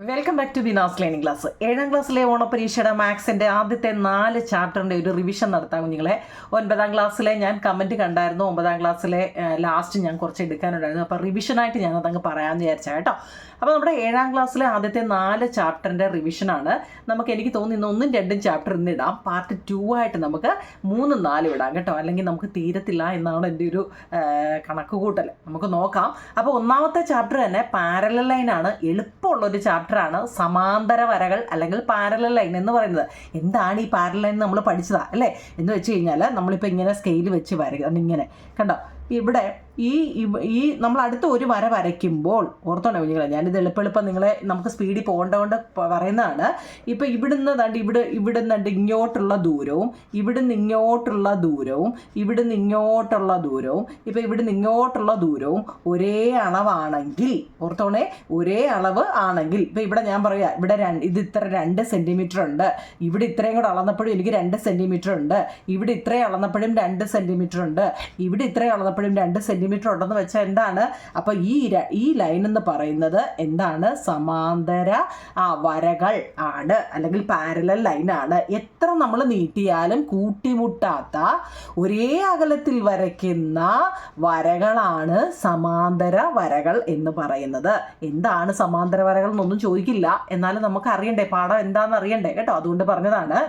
Welcome back to Bina's learning class. 7ാം ക്ലാസ്സിലെ ഓണപരീക്ഷയുടെ മാത്സിൻ്റെ ആദ്യത്തെ 4 ചാപ്റ്ററിൻ്റെ ഒരു റിവിഷൻ നടത്താം കുഞ്ഞുങ്ങളെ. 9ാം ക്ലാസ്സിലെ ഞാൻ കമൻറ്റ് കണ്ടായിരുന്നു. 9ാം ക്ലാസ്സിലെ ലാസ്റ്റ് ഞാൻ കുറച്ച് എടുക്കാനുണ്ടായിരുന്നു. അപ്പോൾ റിവിഷനായിട്ട് ഞാനതങ്ങ് പറയാമെന്ന് വിചാരിച്ചാൽ കേട്ടോ. അപ്പോൾ നമ്മുടെ 7ാം ക്ലാസ്സിലെ ആദ്യത്തെ 4 ചാപ്റ്ററിൻ്റെ റിവിഷനാണ്. എനിക്ക് തോന്നുന്നു ഇന്ന് 1ഉം 2ഉം ചാപ്റ്റർ ഇന്ന് ഇടാം. പാർട്ട് 2 ആയിട്ട് നമുക്ക് 3ഉം 4ഉം ഇടാം കേട്ടോ. അല്ലെങ്കിൽ നമുക്ക് തീരത്തില്ല എന്നാണ് എൻ്റെ ഒരു കണക്ക് കൂട്ടൽ. നമുക്ക് നോക്കാം. അപ്പോൾ ഒന്നാമത്തെ ചാപ്റ്റർ തന്നെ പാരലൽ ലൈനാണ്. എളുപ്പമുള്ളൊരു ചാപ്റ്ററാണ്. സമാന്തര വരകൾ അല്ലെങ്കിൽ പാരലൽ ലൈൻ എന്ന് പറയുന്നത്. എന്താണ് ഈ പാരലൽ ലൈൻ നമ്മൾ പഠിച്ചതാ അല്ലേ? എന്ന് വെച്ച് കഴിഞ്ഞാൽ നമ്മളിപ്പോൾ ഇങ്ങനെ സ്കെയിൽ വെച്ച് വരയ്ക്കുക. ഇങ്ങനെ കണ്ടോ, ഇവിടെ ഈ നമ്മൾ അടുത്ത ഒരു വര വരയ്ക്കുമ്പോൾ ഓർത്തോണേ കുഞ്ഞുങ്ങളെ, ഞാനിത് എളുപ്പം നമുക്ക് സ്പീഡിൽ പോകേണ്ടതുകൊണ്ട് പറയുന്നതാണ്. ഇപ്പം ഇവിടുന്ന് ഇങ്ങോട്ടുള്ള ദൂരവും ഇവിടുന്ന് ഇങ്ങോട്ടുള്ള ദൂരവും ഇവിടുന്ന് ഇങ്ങോട്ടുള്ള ദൂരവും ഇപ്പം ഇവിടുന്ന് ഇങ്ങോട്ടുള്ള ദൂരവും ഒരേ അളവാണെങ്കിൽ, ഓർത്തോണേ, ഒരേ അളവ് ആണെങ്കിൽ, ഇപ്പം ഇവിടെ ഞാൻ പറയാം, ഇവിടെ ഇത് ഇത്ര 2 സെൻറ്റിമീറ്റർ ഉണ്ട്, ഇവിടെ ഇത്രയും കൂടെ അളന്നപ്പോഴും എനിക്ക് 2 സെൻറ്റിമീറ്റർ ഉണ്ട്, ഇവിടെ ഇത്രയും അളന്നപ്പോഴും 2 സെൻറ്റിമീറ്റർ ഉണ്ട്, ഇവിടെ ഇത്രയും അളന്നപ്പോഴും 2 സെൻറ്റിമീറ്റർ ഉണ്ടെന്ന് വെച്ചാൽ എന്താണ്? അപ്പോൾ ഈ ലൈൻ എന്ന് പറയുന്നത് എന്താണ്? സമാന്തര വരകൾ ആണ്, അല്ലെങ്കിൽ പാരലൽ ലൈനാണ്. എത്ര നമ്മൾ നീട്ടിയാലും കൂട്ടിമുട്ടാത്ത ഒരേ അകലത്തിൽ വരയ്ക്കുന്ന വരകളാണ് സമാന്തര വരകൾ എന്ന് പറയുന്നത്. എന്താണ് സമാന്തര വരകൾ എന്നൊന്നും ചോദിക്കില്ല, എന്നാലും നമുക്ക് അറിയണ്ടേ, പാഠം എന്താണെന്ന് അറിയണ്ടേ കേട്ടോ. അതുകൊണ്ട് പറഞ്ഞതാണ്.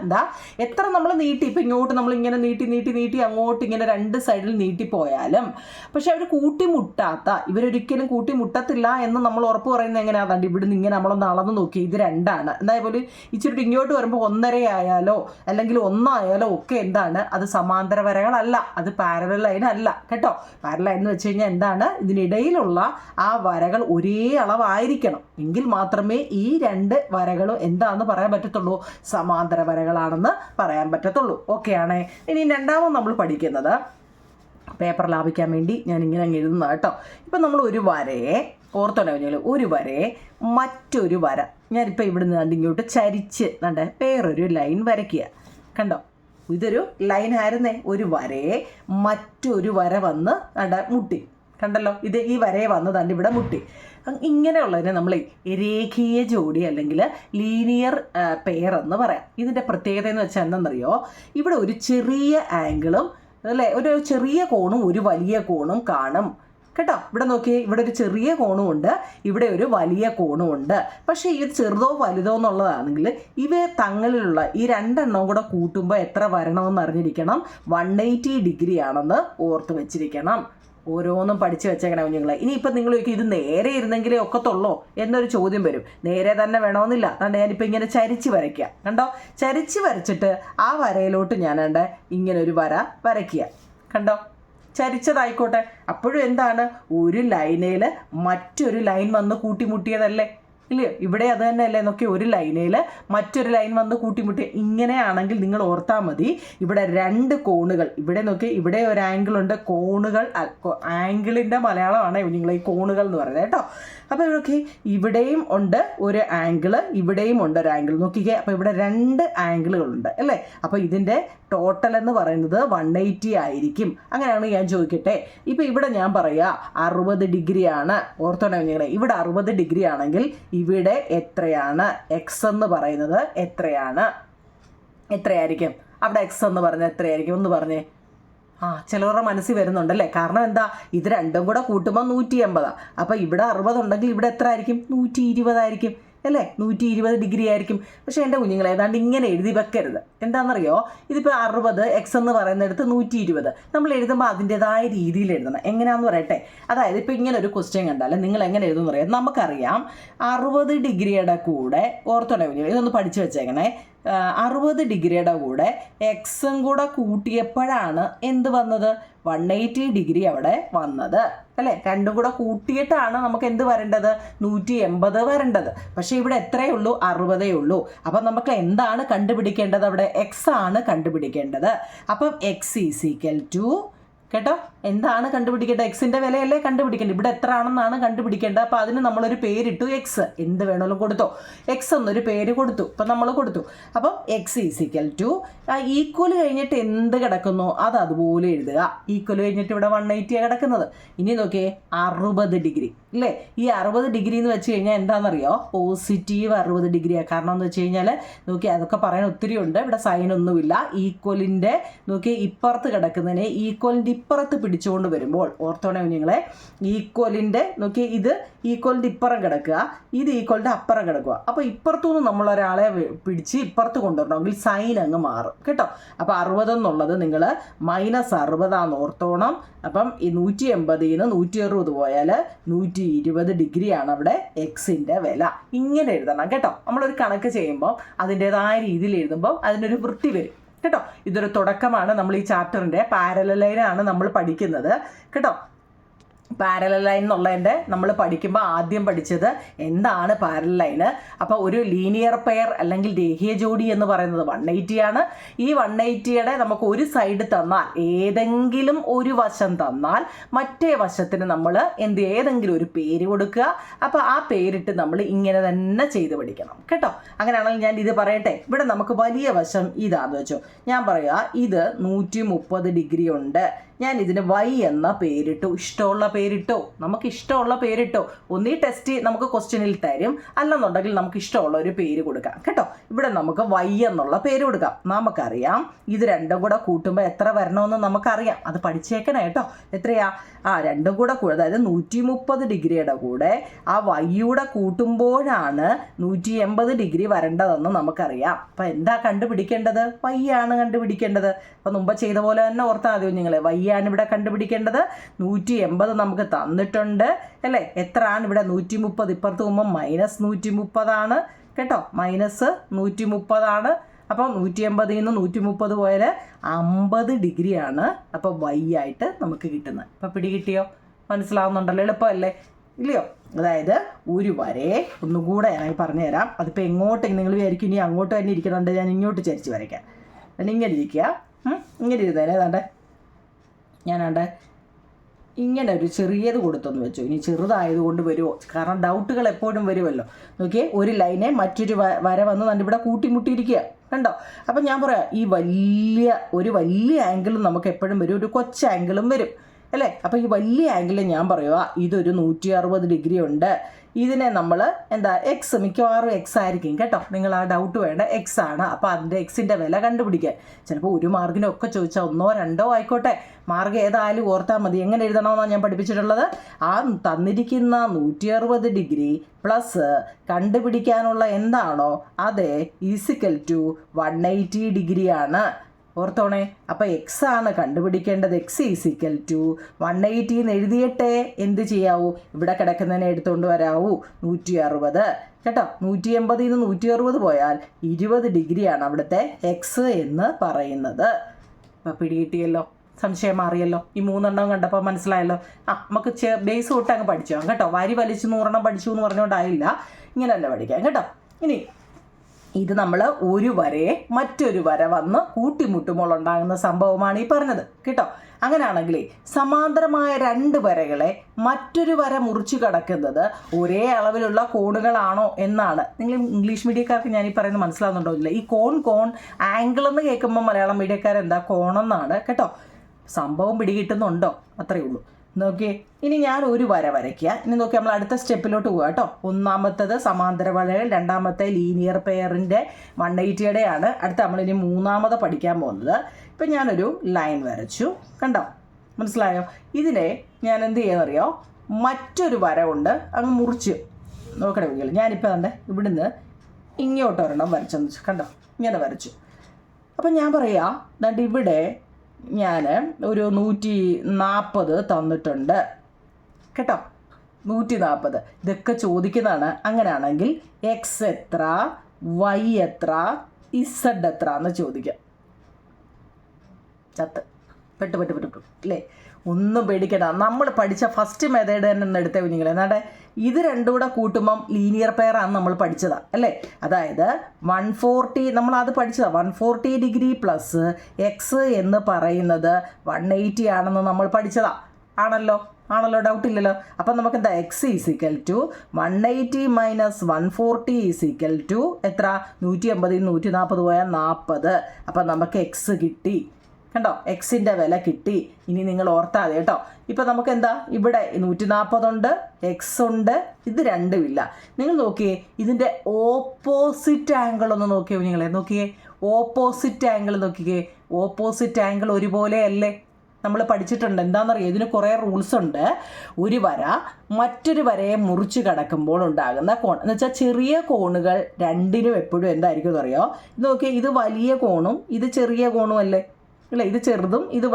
എത്ര നമ്മൾ നീട്ടി, ഇപ്പം ഇങ്ങോട്ട് നമ്മൾ ഇങ്ങനെ നീട്ടി അങ്ങോട്ട് ഇങ്ങനെ 2 സൈഡിൽ നീട്ടിപ്പോയാലും പക്ഷെ അവർ കൂട്ടിമുട്ടാത്ത, ഇവരൊരിക്കലും കൂട്ടിമുട്ടത്തില്ല എന്ന് നമ്മൾ ഉറപ്പ് പറയുന്നത് എങ്ങനെയാ? ഇവിടുന്ന് ഇങ്ങനെ നമ്മളൊന്ന് അളന്ന് നോക്കി, ഇത് 2ആണ്. അതേപോലെ ഇച്ചിരി ഇങ്ങോട്ട് വരുമ്പോൾ 1.5 ആയാലോ അല്ലെങ്കിൽ 1 ആയാലോ ഒക്കെ എന്താണ്? അത് സമാന്തര വരകളല്ല, അത് പാരലൽ ലൈൻ അല്ല കേട്ടോ. പാരലൽ ലൈൻ എന്ന് വെച്ച് കഴിഞ്ഞാൽ എന്താണ്? ഇതിനിടയിലുള്ള ആ വരകൾ ഒരേ അളവായിരിക്കണം, എങ്കിൽ മാത്രമേ ഈ 2 വരകളും എന്താണെന്ന് പറയാൻ പറ്റത്തുള്ളൂ, സമാന്തര വരകളാണെന്ന് പറയാൻ പറ്റത്തുള്ളൂ. ഓക്കെ ആണേ. ഇനി രണ്ടാമത് നമ്മൾ പഠിക്കുന്നത്, പേപ്പർ ലാഭിക്കാൻ വേണ്ടി ഞാൻ ഇങ്ങനെ അങ്ങ് എഴുതുന്നത് കേട്ടോ. ഇപ്പം നമ്മൾ ഒരു വരയെ ഓർത്തോണേ കുഞ്ഞുങ്ങൾ, ഒരു വരയെ മറ്റൊരു വര, ഞാനിപ്പോൾ ഇവിടുന്ന് ഇങ്ങോട്ട് ചരിച്ച് വേറൊരു ലൈൻ വരയ്ക്കുക. കണ്ടോ, ഇതൊരു ലൈൻ ആയിരുന്നേ. ഒരു വരയെ മറ്റൊരു വര വന്ന് മുട്ടി, കണ്ടല്ലോ, ഇത് ഈ വരയെ വന്ന് ഇവിടെ മുട്ടി. ഇങ്ങനെയുള്ളതിനെ നമ്മൾ രേഖീയ ജോഡി അല്ലെങ്കിൽ ലീനിയർ പെയർ എന്ന് പറയാം. ഇതിൻ്റെ പ്രത്യേകത എന്ന് വെച്ചാൽ എന്താണെന്നറിയോ? ഇവിടെ ഒരു ചെറിയ ആംഗിളും അല്ലേ, ഒരു ചെറിയ കോണും ഒരു വലിയ കോണും കാണും കേട്ടോ. ഇവിടെ നോക്കിയേ, ഇവിടെ ഒരു ചെറിയ കോണും ഉണ്ട്, ഇവിടെ ഒരു വലിയ കോണും ഉണ്ട്. പക്ഷേ ഇത് ചെറുതോ വലുതോ എന്നുള്ളതാണെങ്കിൽ ഇവ തങ്ങളിലുള്ള ഈ 2 എണ്ണവും കൂടെ കൂട്ടുമ്പോൾ എത്ര വരണമെന്ന് അറിഞ്ഞിരിക്കണം. 180 ഡിഗ്രി ആണെന്ന് ഓർത്ത് വെച്ചിരിക്കണം. ഓരോന്നും പഠിച്ച് വെച്ചേക്കണം കുഞ്ഞുങ്ങളെ. ഇനിയിപ്പോൾ നിങ്ങൾ ചോദിക്കും, ഇത് നേരെ ഇരുന്നെങ്കിലേ ഒക്കത്തുള്ളൂ എന്നൊരു ചോദ്യം വരും. നേരെ തന്നെ വേണമെന്നില്ല. അതുകൊണ്ട് ഞാനിപ്പോൾ ഇങ്ങനെ ചരിച്ച് വരയ്ക്കുക. കണ്ടോ, ചരിച്ച് വരച്ചിട്ട് ആ വരയിലോട്ട് ഞാൻ ഇങ്ങനെ ഒരു വര വരയ്ക്കുക. കണ്ടോ, ചരിച്ചതായിക്കോട്ടെ. അപ്പോഴും എന്താണ്? ഒരു ലൈനയിൽ മറ്റൊരു ലൈൻ വന്ന് കൂട്ടിമുട്ടിയതല്ലേ? ഇല്ലയോ? ഇവിടെ അത് തന്നെയല്ലേ? നോക്കി, ഒരു ലൈനയിൽ മറ്റൊരു ലൈൻ വന്ന് കൂട്ടിമുട്ടി. ഇങ്ങനെയാണെങ്കിൽ നിങ്ങൾ ഓർത്താൽ മതി, ഇവിടെ 2 കോണുകൾ, ഇവിടെ നോക്കി, ഇവിടെ ഒരു ആംഗിൾ ഉണ്ട്. കോണുകൾ, ആംഗിളിൻ്റെ മലയാളമാണ് നിങ്ങൾ ഈ കോണുകൾ എന്ന് പറയുന്നത് കേട്ടോ. അപ്പോൾ നോക്കി, ഇവിടെയും ഉണ്ട് ഒരു ആംഗിള്, ഇവിടെയും ഉണ്ട് ഒരു ആംഗിൾ. നോക്കിക്കേ, അപ്പോൾ ഇവിടെ 2 ആംഗിളുകളുണ്ട് അല്ലേ? അപ്പോൾ ഇതിൻ്റെ ടോട്ടൽ എന്ന് പറയുന്നത് 180 ആയിരിക്കും. അങ്ങനെയാണ് ഞാൻ ചോദിക്കട്ടെ. ഇപ്പോൾ ഇവിടെ ഞാൻ പറയാ 60 ഡിഗ്രിയാണ്. ഓർത്തോണേ കുഞ്ഞുങ്ങളെ, ഇവിടെ 60 ഡിഗ്രി ആണെങ്കിൽ ഇവിടെ എത്രയാണ്? എക്സ് എന്ന് പറയുന്നത് എത്രയായിരിക്കും? അവിടെ എക്സ് എന്ന് പറഞ്ഞാൽ എത്രയായിരിക്കും? ഒന്ന് പറഞ്ഞേ. ചിലവരുടെ മനസ്സിൽ വരുന്നുണ്ടല്ലേ. കാരണം എന്താ? ഇത് 2ഉം കൂടെ കൂട്ടുമ്പോൾ 180. അപ്പോൾ ഇവിടെ 60 ഉണ്ടെങ്കിൽ ഇവിടെ എത്ര ആയിരിക്കും? 120 ആയിരിക്കും അല്ലേ? 120 ഡിഗ്രി ആയിരിക്കും. പക്ഷേ എൻ്റെ കുഞ്ഞുങ്ങളെ, ഏതാണ്ട് ഇങ്ങനെ എഴുതി വെക്കരുത്. എന്താണെന്നറിയോ? ഇതിപ്പോൾ 60 എക്സ് എന്ന് പറയുന്നിടത്ത് 120 നമ്മൾ എഴുതുമ്പോൾ അതിൻ്റെതായ രീതിയിൽ എഴുതണം. എങ്ങനെയാണെന്ന് പറയട്ടെ. അതായത് ഇപ്പോൾ ഇങ്ങനെ ഒരു ക്വസ്റ്റ്യൻ കണ്ടാൽ നിങ്ങൾ എങ്ങനെ എഴുതുമെന്ന് പറയാം. നമുക്കറിയാം 60 ഡിഗ്രിയുടെ കൂടെ, ഓർത്തോണേ കുഞ്ഞുങ്ങളെ, ഇതൊന്ന് പഠിച്ചു വെച്ചേക്കണേ. 60 ഡിഗ്രിയുടെ കൂടെ എക്സും കൂടെ കൂട്ടിയപ്പോഴാണ് എന്ത് വന്നത്? 180 ഡിഗ്രി അവിടെ വന്നത് അല്ലേ? 2ഉം കൂടെ കൂട്ടിയിട്ടാണ് നമുക്ക് എന്ത് വരേണ്ടത്? 180 വരേണ്ടത്. പക്ഷേ ഇവിടെ എത്രയേ ഉള്ളൂ? 60 ഉള്ളൂ. അപ്പം നമുക്ക് എന്താണ് കണ്ടുപിടിക്കേണ്ടത്? അവിടെ എക്സ് ആണ് കണ്ടുപിടിക്കേണ്ടത്. അപ്പം എക്സ് ഈസ് ഈക്വൽ ടു, കേട്ടോ. എന്താണ് കണ്ടുപിടിക്കേണ്ടത്? എക്സിൻ്റെ വിലയല്ലേ കണ്ടുപിടിക്കേണ്ടത്. ഇവിടെ എത്ര ആണെന്നാണ് കണ്ടുപിടിക്കേണ്ടത്. അപ്പോൾ അതിന് നമ്മളൊരു പേരിട്ടു, എക്സ്. എന്ത് വേണമെങ്കിലും കൊടുത്തോ, എക്സ് എന്നൊരു പേര് കൊടുത്തു. ഇപ്പം നമ്മൾ കൊടുത്തു. അപ്പം എക്സ് ഈസിക്കൽ ടു ഈക്വൽ കഴിഞ്ഞിട്ട് എന്ത് കിടക്കുന്നു അത് അതുപോലെ എഴുതുക. ഈക്വൽ കഴിഞ്ഞിട്ട് ഇവിടെ 180 കിടക്കുന്നത്. ഇനി നോക്കിയേ 60 ഡിഗ്രി അല്ലേ. ഈ 60 ഡിഗ്രി എന്ന് വെച്ച് കഴിഞ്ഞാൽ എന്താണെന്നറിയോ? പോസിറ്റീവ് 60 ഡിഗ്രിയാണ്. കാരണം എന്ന് വെച്ച് കഴിഞ്ഞാൽ നോക്കി, അതൊക്കെ പറയാൻ ഒത്തിരി ഉണ്ട്. ഇവിടെ സൈനൊന്നുമില്ല. ഈക്വലിൻ്റെ നോക്കി ഇപ്പുറത്ത് കിടക്കുന്നതിനെ ഈക്വലിൻ്റെ ഇപ്പുറത്ത് പിടിച്ചുകൊണ്ട് വരുമ്പോൾ ഓർത്തോണേ നിങ്ങളെ, ഈക്വലിൻ്റെ നോക്കി ഇത് ഈക്വലിൻ്റെ ഇപ്പുറം കിടക്കുക, ഇത് ഈക്വലിൻ്റെ അപ്പുറം കിടക്കുക. അപ്പോൾ ഇപ്പുറത്തുനിന്ന് നമ്മളൊരാളെ പിടിച്ച് ഇപ്പുറത്ത് കൊണ്ടുവരണമെങ്കിൽ സൈൻ അങ്ങ് മാറും കേട്ടോ. അപ്പോൾ 60 എന്നുള്ളത് നിങ്ങൾ -60 ഓർത്തോണം. അപ്പം ഈ 180 160 പോയാൽ 120 ഡിഗ്രിയാണ് അവിടെ എക്സിൻ്റെ വില. ഇങ്ങനെ എഴുതണം കേട്ടോ. നമ്മളൊരു കണക്ക് ചെയ്യുമ്പോൾ അതിൻ്റെതായ രീതിയിൽ എഴുതുമ്പോൾ അതിനൊരു വൃത്തി വരും കേട്ടോ. ഇതൊരു തുടക്കമാണ്. നമ്മൾ ഈ ചാപ്റ്ററിൻ്റെ പാരലൽ ലൈനാണ് നമ്മൾ പഠിക്കുന്നത് കേട്ടോ. പാരലൽ ലൈൻ എന്നുള്ളതിൻ്റെ നമ്മൾ പഠിക്കുമ്പോൾ ആദ്യം പഠിച്ചത് എന്താണ് പാരലൽ ലൈന്. അപ്പോൾ ഒരു ലീനിയർ പെയർ അല്ലെങ്കിൽ രേഖീയ ജോഡി എന്ന് പറയുന്നത് 180 ആണ്. ഈ 180യുടെ നമുക്ക് ഒരു സൈഡ് തന്നാൽ, ഏതെങ്കിലും ഒരു വശം തന്നാൽ മറ്റേ വശത്തിന് നമ്മൾ ഏതെങ്കിലും ഒരു പേര് കൊടുക്കുക. അപ്പോൾ ആ പേരിട്ട് നമ്മൾ ഇങ്ങനെ തന്നെ ചെയ്ത് പഠിക്കണം കേട്ടോ. അങ്ങനെയാണെങ്കിൽ ഞാൻ ഇത് പറയട്ടെ. ഇവിടെ നമുക്ക് വലിയ വശം ഇതാന്ന് വെച്ചോ. ഞാൻ പറയുക ഇത് 130 ഡിഗ്രി ഉണ്ട്. ഞാൻ ഇതിന് വൈ എന്ന പേരിട്ടു. ഇഷ്ടമുള്ള പേരിട്ടോ, നമുക്ക് ഇഷ്ടമുള്ള പേരിട്ടോ. ഒന്നീ ടെസ്റ്റ് നമുക്ക് ക്വസ്റ്റ്യനിൽ തരും, അല്ലെന്നുണ്ടെങ്കിൽ നമുക്ക് ഇഷ്ടമുള്ള ഒരു പേര് കൊടുക്കാം കേട്ടോ. ഇവിടെ നമുക്ക് വൈ എന്നുള്ള പേര് കൊടുക്കാം. നമുക്കറിയാം ഇത് രണ്ടും കൂടെ കൂട്ടുമ്പോൾ എത്ര വരണമെന്ന് നമുക്കറിയാം. അത് പഠിച്ചേക്കണേ കേട്ടോ. എത്രയാ? രണ്ടും കൂടെ അതായത് 130 ഡിഗ്രിയുടെ കൂടെ ആ വൈയുടെ കൂട്ടുമ്പോഴാണ് 180 ഡിഗ്രി വരേണ്ടതെന്ന് നമുക്കറിയാം. അപ്പം എന്താ കണ്ടുപിടിക്കേണ്ടത്? വൈ ആണ് കണ്ടുപിടിക്കേണ്ടത്. അപ്പം മുമ്പ് ചെയ്ത പോലെ തന്നെ ഓർത്താൽ മതിയോ നിങ്ങൾ? വൈ ആണ് ഇവിടെ കണ്ടുപിടിക്കേണ്ടത്. 180 നമുക്ക് തന്നിട്ടുണ്ട് അല്ലേ. എത്ര ആണ് ഇവിടെ? 130. ഇപ്പുറത്ത് പോകുമ്പോൾ -130 കേട്ടോ. -130. അപ്പം 180 130 പോയാൽ 50 ഡിഗ്രിയാണ് അപ്പോൾ വൈ ആയിട്ട് നമുക്ക് കിട്ടുന്നത്. അപ്പം പിടികിട്ടിയോ? മനസ്സിലാവുന്നുണ്ടല്ലോ? എളുപ്പമല്ലേ? ഇല്ലയോ? അതായത് ഒരു വരയെ ഒന്നുകൂടെ ഞാൻ പറഞ്ഞുതരാം. അതിപ്പോൾ എങ്ങോട്ട് നിങ്ങൾ വിചാരിക്കും ഇനി അങ്ങോട്ട് തന്നെ ഇരിക്കുന്നുണ്ട്, ഞാൻ ഇങ്ങോട്ട് ചരിച്ച് വരയ്ക്കാം. ഇങ്ങനെ ഇരിക്കുക, ഇങ്ങനെ ഇരുന്നേനെ. ഏതാണ്ട് ഞാനാണ്ട് ഇങ്ങനെ ഒരു ചെറിയത് കൊടുത്തെന്ന് വെച്ചു. ഇനി ചെറുതായതുകൊണ്ട് വരുമോ? കാരണം ഡൗട്ടുകൾ എപ്പോഴും വരുമല്ലോ. നോക്കിയേ, ഒരു ലൈനെ മറ്റൊരു വര വന്ന് തന്നെ ഇവിടെ കൂട്ടിമുട്ടിയിരിക്കുക കണ്ടോ. അപ്പം ഞാൻ പറയാം, ഈ വലിയ ആംഗിളും നമുക്ക് എപ്പോഴും വരും, ഒരു കൊച്ചു ആംഗിളും വരും അല്ലേ. അപ്പോൾ ഈ വലിയ ആംഗിളിൽ ഞാൻ പറയുക ഇതൊരു 160 ഡിഗ്രി ഉണ്ട്. ഇതിനെ നമ്മൾ എക്സ്, മിക്കവാറും എക്സ് ആയിരിക്കും കേട്ടോ. നിങ്ങൾ ആ ഡൗട്ട് വേണ്ട, എക്സ് ആണ്. അപ്പോൾ അതിൻ്റെ എക്സിൻ്റെ വില കണ്ടുപിടിക്കാൻ ചിലപ്പോൾ ഒരു മാർക്കിനൊക്കെ ചോദിച്ചാൽ 1 2 ആയിക്കോട്ടെ, മാർക്ക് ഏതായാലും ഓർത്താൽ മതി. എങ്ങനെ എഴുതണമെന്നാണ് ഞാൻ പഠിപ്പിച്ചിട്ടുള്ളത്. ആ തന്നിരിക്കുന്ന 160 ഡിഗ്രി പ്ലസ് കണ്ടുപിടിക്കാനുള്ള എന്താണോ അത് ഈസിക്കൽ ടു 180 ഡിഗ്രിയാണ്. ഓർത്തോണേ. അപ്പോൾ എക്സ് ആണ് കണ്ടുപിടിക്കേണ്ടത്. എക്സ് ഈസിക്കൽ ടു 180 എന്ന് എഴുതിയിട്ടേ എന്ത് ചെയ്യാവൂ? ഇവിടെ കിടക്കുന്നതിനെ എടുത്തുകൊണ്ട് വരാവൂ. 160 കേട്ടോ. 180 160 പോയാൽ 20 ഡിഗ്രിയാണ് അവിടുത്തെ എക്സ് എന്ന് പറയുന്നത്. അപ്പോൾ പിടികിട്ടിയല്ലോ, സംശയം മാറിയല്ലോ. ഈ 3 കണ്ടപ്പോൾ മനസ്സിലായല്ലോ. നമുക്ക് ബേസ് തൊട്ട് അങ്ങ് പഠിച്ചോ കേട്ടോ. വാരി വലിച്ച് 100 പഠിച്ചു എന്ന് പറഞ്ഞുകൊണ്ടായില്ല, ഇങ്ങനെയല്ല പഠിക്കാം കേട്ടോ. ഇനി ഇത് നമ്മൾ ഒരു വരയെ മറ്റൊരു വര വന്ന് കൂട്ടിമുട്ടുമ്പോൾ ഉണ്ടാകുന്ന സംഭവമാണ് ഈ പറഞ്ഞത് കേട്ടോ. അങ്ങനെയാണെങ്കിൽ സമാന്തരമായ 2 വരകളെ മറ്റൊരു വര മുറിച്ചു കടക്കുന്നത് ഒരേ അളവിലുള്ള കോണുകളാണോ എന്നാണ്. നിങ്ങൾ ഇംഗ്ലീഷ് മീഡിയക്കാർക്ക് ഞാൻ ഈ പറയുന്നത് മനസ്സിലാവുന്നുണ്ടോ ഇല്ല? ഈ കോൺ ആംഗിൾ എന്ന് കേൾക്കുമ്പോൾ മലയാളം മീഡിയക്കാരെന്താ കോണെന്നാണ് കേട്ടോ. സംഭവം പിടികിട്ടുന്നുണ്ടോ? അത്രയേ ഉള്ളൂ. നോക്കിയേ, ഇനി ഞാൻ ഒരു വര വരയ്ക്കുക. ഇനി നോക്കി നമ്മൾ അടുത്ത സ്റ്റെപ്പിലോട്ട് പോവുക കേട്ടോ. ഒന്നാമത്തേത് സമാന്തര വരകൾ, രണ്ടാമത്തെ ലീനിയർ പെയറിൻ്റെ 180യുടെയാണ്. അടുത്ത നമ്മളിനി 3ാമത് പഠിക്കാൻ പോകുന്നത്. ഇപ്പം ഞാനൊരു ലൈൻ വരച്ചു കണ്ടോ, മനസ്സിലായോ? ഇതിനെ ഞാൻ എന്ത് ചെയ്യുന്നറിയോ? മറ്റൊരു വര കൊണ്ട് അങ്ങ് മുറിച്ച് നോക്കണേ വീട്ടിൽ. ഞാനിപ്പോൾ ഇവിടുന്ന് ഇങ്ങോട്ട് ഒരെണ്ണം വരച്ചെന്ന് വെച്ചു കണ്ടോ, ഇങ്ങനെ വരച്ചു. അപ്പം ഞാൻ പറയാം ഇവിടെ ഞാൻ ഒരു 140 തന്നിട്ടുണ്ട് കേട്ടോ. 140 ഇതൊക്കെ ചോദിക്കുന്നതാണ്. അങ്ങനെയാണെങ്കിൽ എക്സ് എത്ര, വൈ എത്ര, ഇസഡ് എത്ര എന്ന് ചോദിക്കാം. പെട്ട് അല്ലേ? ഒന്നും പേടിക്കണ്ട, നമ്മൾ പഠിച്ച ഫസ്റ്റ് മെത്തേഡ് തന്നെ ഒന്ന് എടുത്തേ കുഞ്ഞുങ്ങളെ. എന്നാടെ ഇത് രണ്ടും കൂടെ കൂട്ടുമ്പം ലീനിയർ പെയർ ആണ് നമ്മൾ പഠിച്ചതാണ് അല്ലേ. അതായത് 140 നമ്മൾ അത് പഠിച്ചതാണ്. 140 ഡിഗ്രി പ്ലസ് എക്സ് എന്ന് പറയുന്നത് 180 ആണെന്ന് നമ്മൾ പഠിച്ചതാണ്. ആണല്ലോ ഡൗട്ട് ഇല്ലല്ലോ. അപ്പം നമുക്ക് എന്താ x is equal to 180 minus 140 is equal to എത്ര? 180 140 പോയാൽ 40. അപ്പം നമുക്ക് എക്സ് കിട്ടി. കണ്ടോ, എക്സിൻ്റെ വില കിട്ടി. ഇനി നിങ്ങൾ ഓർത്താതെ കേട്ടോ. ഇപ്പം നമുക്ക് എന്താ ഇവിടെ 140 ഉണ്ട്, എക്സ് ഉണ്ട്, ഇത് രണ്ടുമില്ല. നിങ്ങൾ നോക്കിയേ ഇതിൻ്റെ ഓപ്പോസിറ്റ് ആംഗിൾ ഒന്ന് നോക്കിയോ നിങ്ങളെ. നോക്കിയേ ഓപ്പോസിറ്റ് ആംഗിൾ നോക്കിക്കേ. ഓപ്പോസിറ്റ് ആംഗിൾ ഒരുപോലെ അല്ലേ നമ്മൾ പഠിച്ചിട്ടുണ്ട്. എന്താണെന്നറിയാം, ഇതിന് കുറേ റൂൾസ് ഉണ്ട്. ഒരു വര മറ്റൊരു വരയെ മുറിച്ച് കടക്കുമ്പോൾ ഉണ്ടാകുന്ന കോൺ എന്ന് വെച്ചാൽ ചെറിയ കോണുകൾ രണ്ടിനും എപ്പോഴും എന്തായിരിക്കും എന്നറിയോ. ഇത് നോക്കിയേ, ഇത് വലിയ കോണും ഇത് ചെറിയ കോണും അല്ലേ അല്ലേ. ഇത് ചെറുതും ഇത്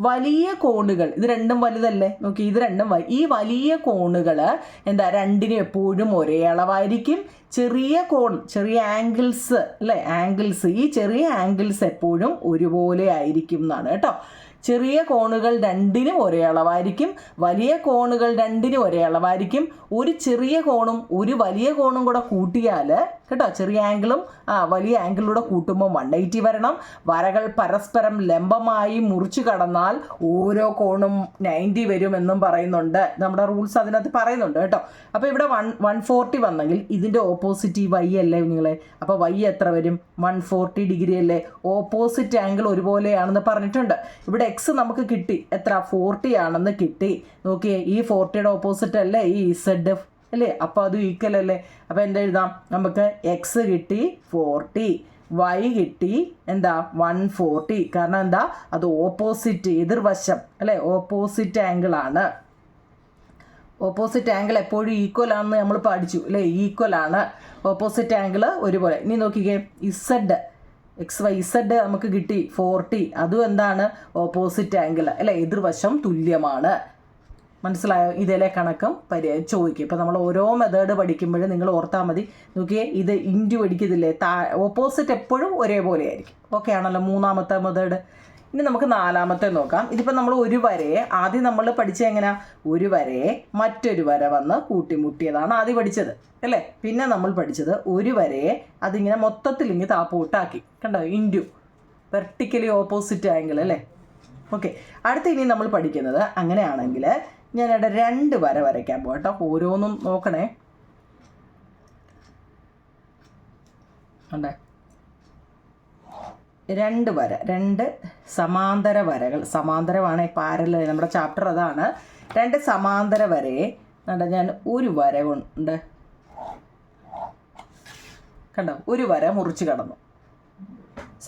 വലിയ കോണുകൾ ഇത് രണ്ടും വലുതല്ലേ. നോക്കി ഇത് രണ്ടും ഈ വലിയ കോണുകൾ എന്താ രണ്ടിനും എപ്പോഴും ഒരേ അളവായിരിക്കും. ചെറിയ കോൺ ചെറിയ ആംഗിൾസ് അല്ലേ, ആംഗിൾസ് ഈ ചെറിയ ആംഗിൾസ് എപ്പോഴും ഒരുപോലെ ആയിരിക്കും എന്നാണ് കേട്ടോ. ചെറിയ കോണുകൾ രണ്ടിനും ഒരേ അളവായിരിക്കും, വലിയ കോണുകൾ രണ്ടിനും ഒരേ അളവായിരിക്കും. ഒരു ചെറിയ കോണും ഒരു വലിയ കോണും കൂടെ കൂട്ടിയാൽ കേട്ടോ, ചെറിയ ആംഗിളും വലിയ ആംഗിളിലൂടെ കൂട്ടുമ്പോൾ 180 വരണം. വരകൾ പരസ്പരം ലംബമായി മുറിച്ചു കടന്നാൽ ഓരോ കോണും 90 വരുമെന്നും പറയുന്നുണ്ട്. നമ്മുടെ റൂൾസ് അതിനകത്ത് പറയുന്നുണ്ട് കേട്ടോ. അപ്പോൾ ഇവിടെ 140 വന്നെങ്കിൽ ഇതിൻ്റെ ഓപ്പോസിറ്റ് ഈ വൈ അല്ലേ നിങ്ങളെ. അപ്പോൾ വൈ എത്ര വരും? 140 ഡിഗ്രി അല്ലേ. ഓപ്പോസിറ്റ് ആംഗിൾ ഒരുപോലെയാണെന്ന് പറഞ്ഞിട്ടുണ്ട്. ഇവിടെ എക്സ് നമുക്ക് കിട്ടി എത്ര? 40 ആണെന്ന് കിട്ടി. നോക്കിയേ, ഈ 40യുടെ ഓപ്പോസിറ്റ് അല്ലേ ഈ ഇസഡ് അല്ലേ. അപ്പോൾ അത് ഈക്വൽ അല്ലേ. അപ്പോൾ എന്താ എഴുതാം നമുക്ക്? എക്സ് കിട്ടി 40, വൈ കിട്ടി എന്താ 140. കാരണം എന്താ, അത് ഓപ്പോസിറ്റ് എതിർവശം അല്ലേ, ഓപ്പോസിറ്റ് ആംഗിൾ ആണ്. ഓപ്പോസിറ്റ് ആംഗിൾ എപ്പോഴും ഈക്വൽ ആണെന്ന് നമ്മൾ പഠിച്ചു അല്ലേ. ഈക്വൽ ആണ്, ഓപ്പോസിറ്റ് ആംഗിൾ ഒരുപോലെ. ഇനി നോക്കിക്കേ, ഇസഡ് എക്സ് വൈ ഇസഡ് നമുക്ക് കിട്ടി 40, അതും എന്താണ്? ഓപ്പോസിറ്റ് ആംഗിൾ അല്ലേ, എതിർവശം തുല്യമാണ്. മനസ്സിലായോ? ഇതിലെ കണക്കും ചോദിക്കും. ഇപ്പം നമ്മൾ ഓരോ മെത്തേഡ് പഠിക്കുമ്പോഴും നിങ്ങൾ ഓർത്താൽ മതി. നോക്കിയേ, ഇത് ഇൻറ്റു പഠിക്കത്തില്ലേ, ഓപ്പോസിറ്റ് എപ്പോഴും ഒരേപോലെ ആയിരിക്കും. ഓക്കെ ആണല്ലോ മൂന്നാമത്തെ മെത്തേഡ്. ഇനി നമുക്ക് നാലാമത്തെ നോക്കാം. ഇതിപ്പോൾ നമ്മൾ ഒരു വരയെ ആദ്യം നമ്മൾ പഠിച്ചത് എങ്ങനെയാ? ഒരു വരയെ മറ്റൊരു വര വന്ന് കൂട്ടിമുട്ടിയതാണ് ആദ്യം പഠിച്ചത് അല്ലേ. പിന്നെ നമ്മൾ പഠിച്ചത് ഒരു വരയെ അതിങ്ങനെ മൊത്തത്തിൽ ഇങ്ങനെ താപ്പോട്ടാക്കി. കണ്ടോ, ഇൻറ്റു വെർട്ടിക്കലി ഓപ്പോസിറ്റ് ആംഗിൾ അല്ലേ. ഓക്കെ, അടുത്ത ഇനി നമ്മൾ പഠിക്കുന്നത് അങ്ങനെയാണെങ്കിൽ ഞാനിവിടെ 2 വര വരയ്ക്കാൻ പോകാം കേട്ടോ. ഓരോന്നും നോക്കണേ. ഉണ്ടേ 2 വര, 2 സമാന്തര വരകൾ. സമാന്തരമാണ് പാരലൽ, നമ്മുടെ ചാപ്റ്റർ അതാണ്. 2 സമാന്തര വരയെ ഞാൻ ഒരു വര കൊണ്ട് കണ്ടോ, ഒരു വര മുറിച്ച് കടന്നു.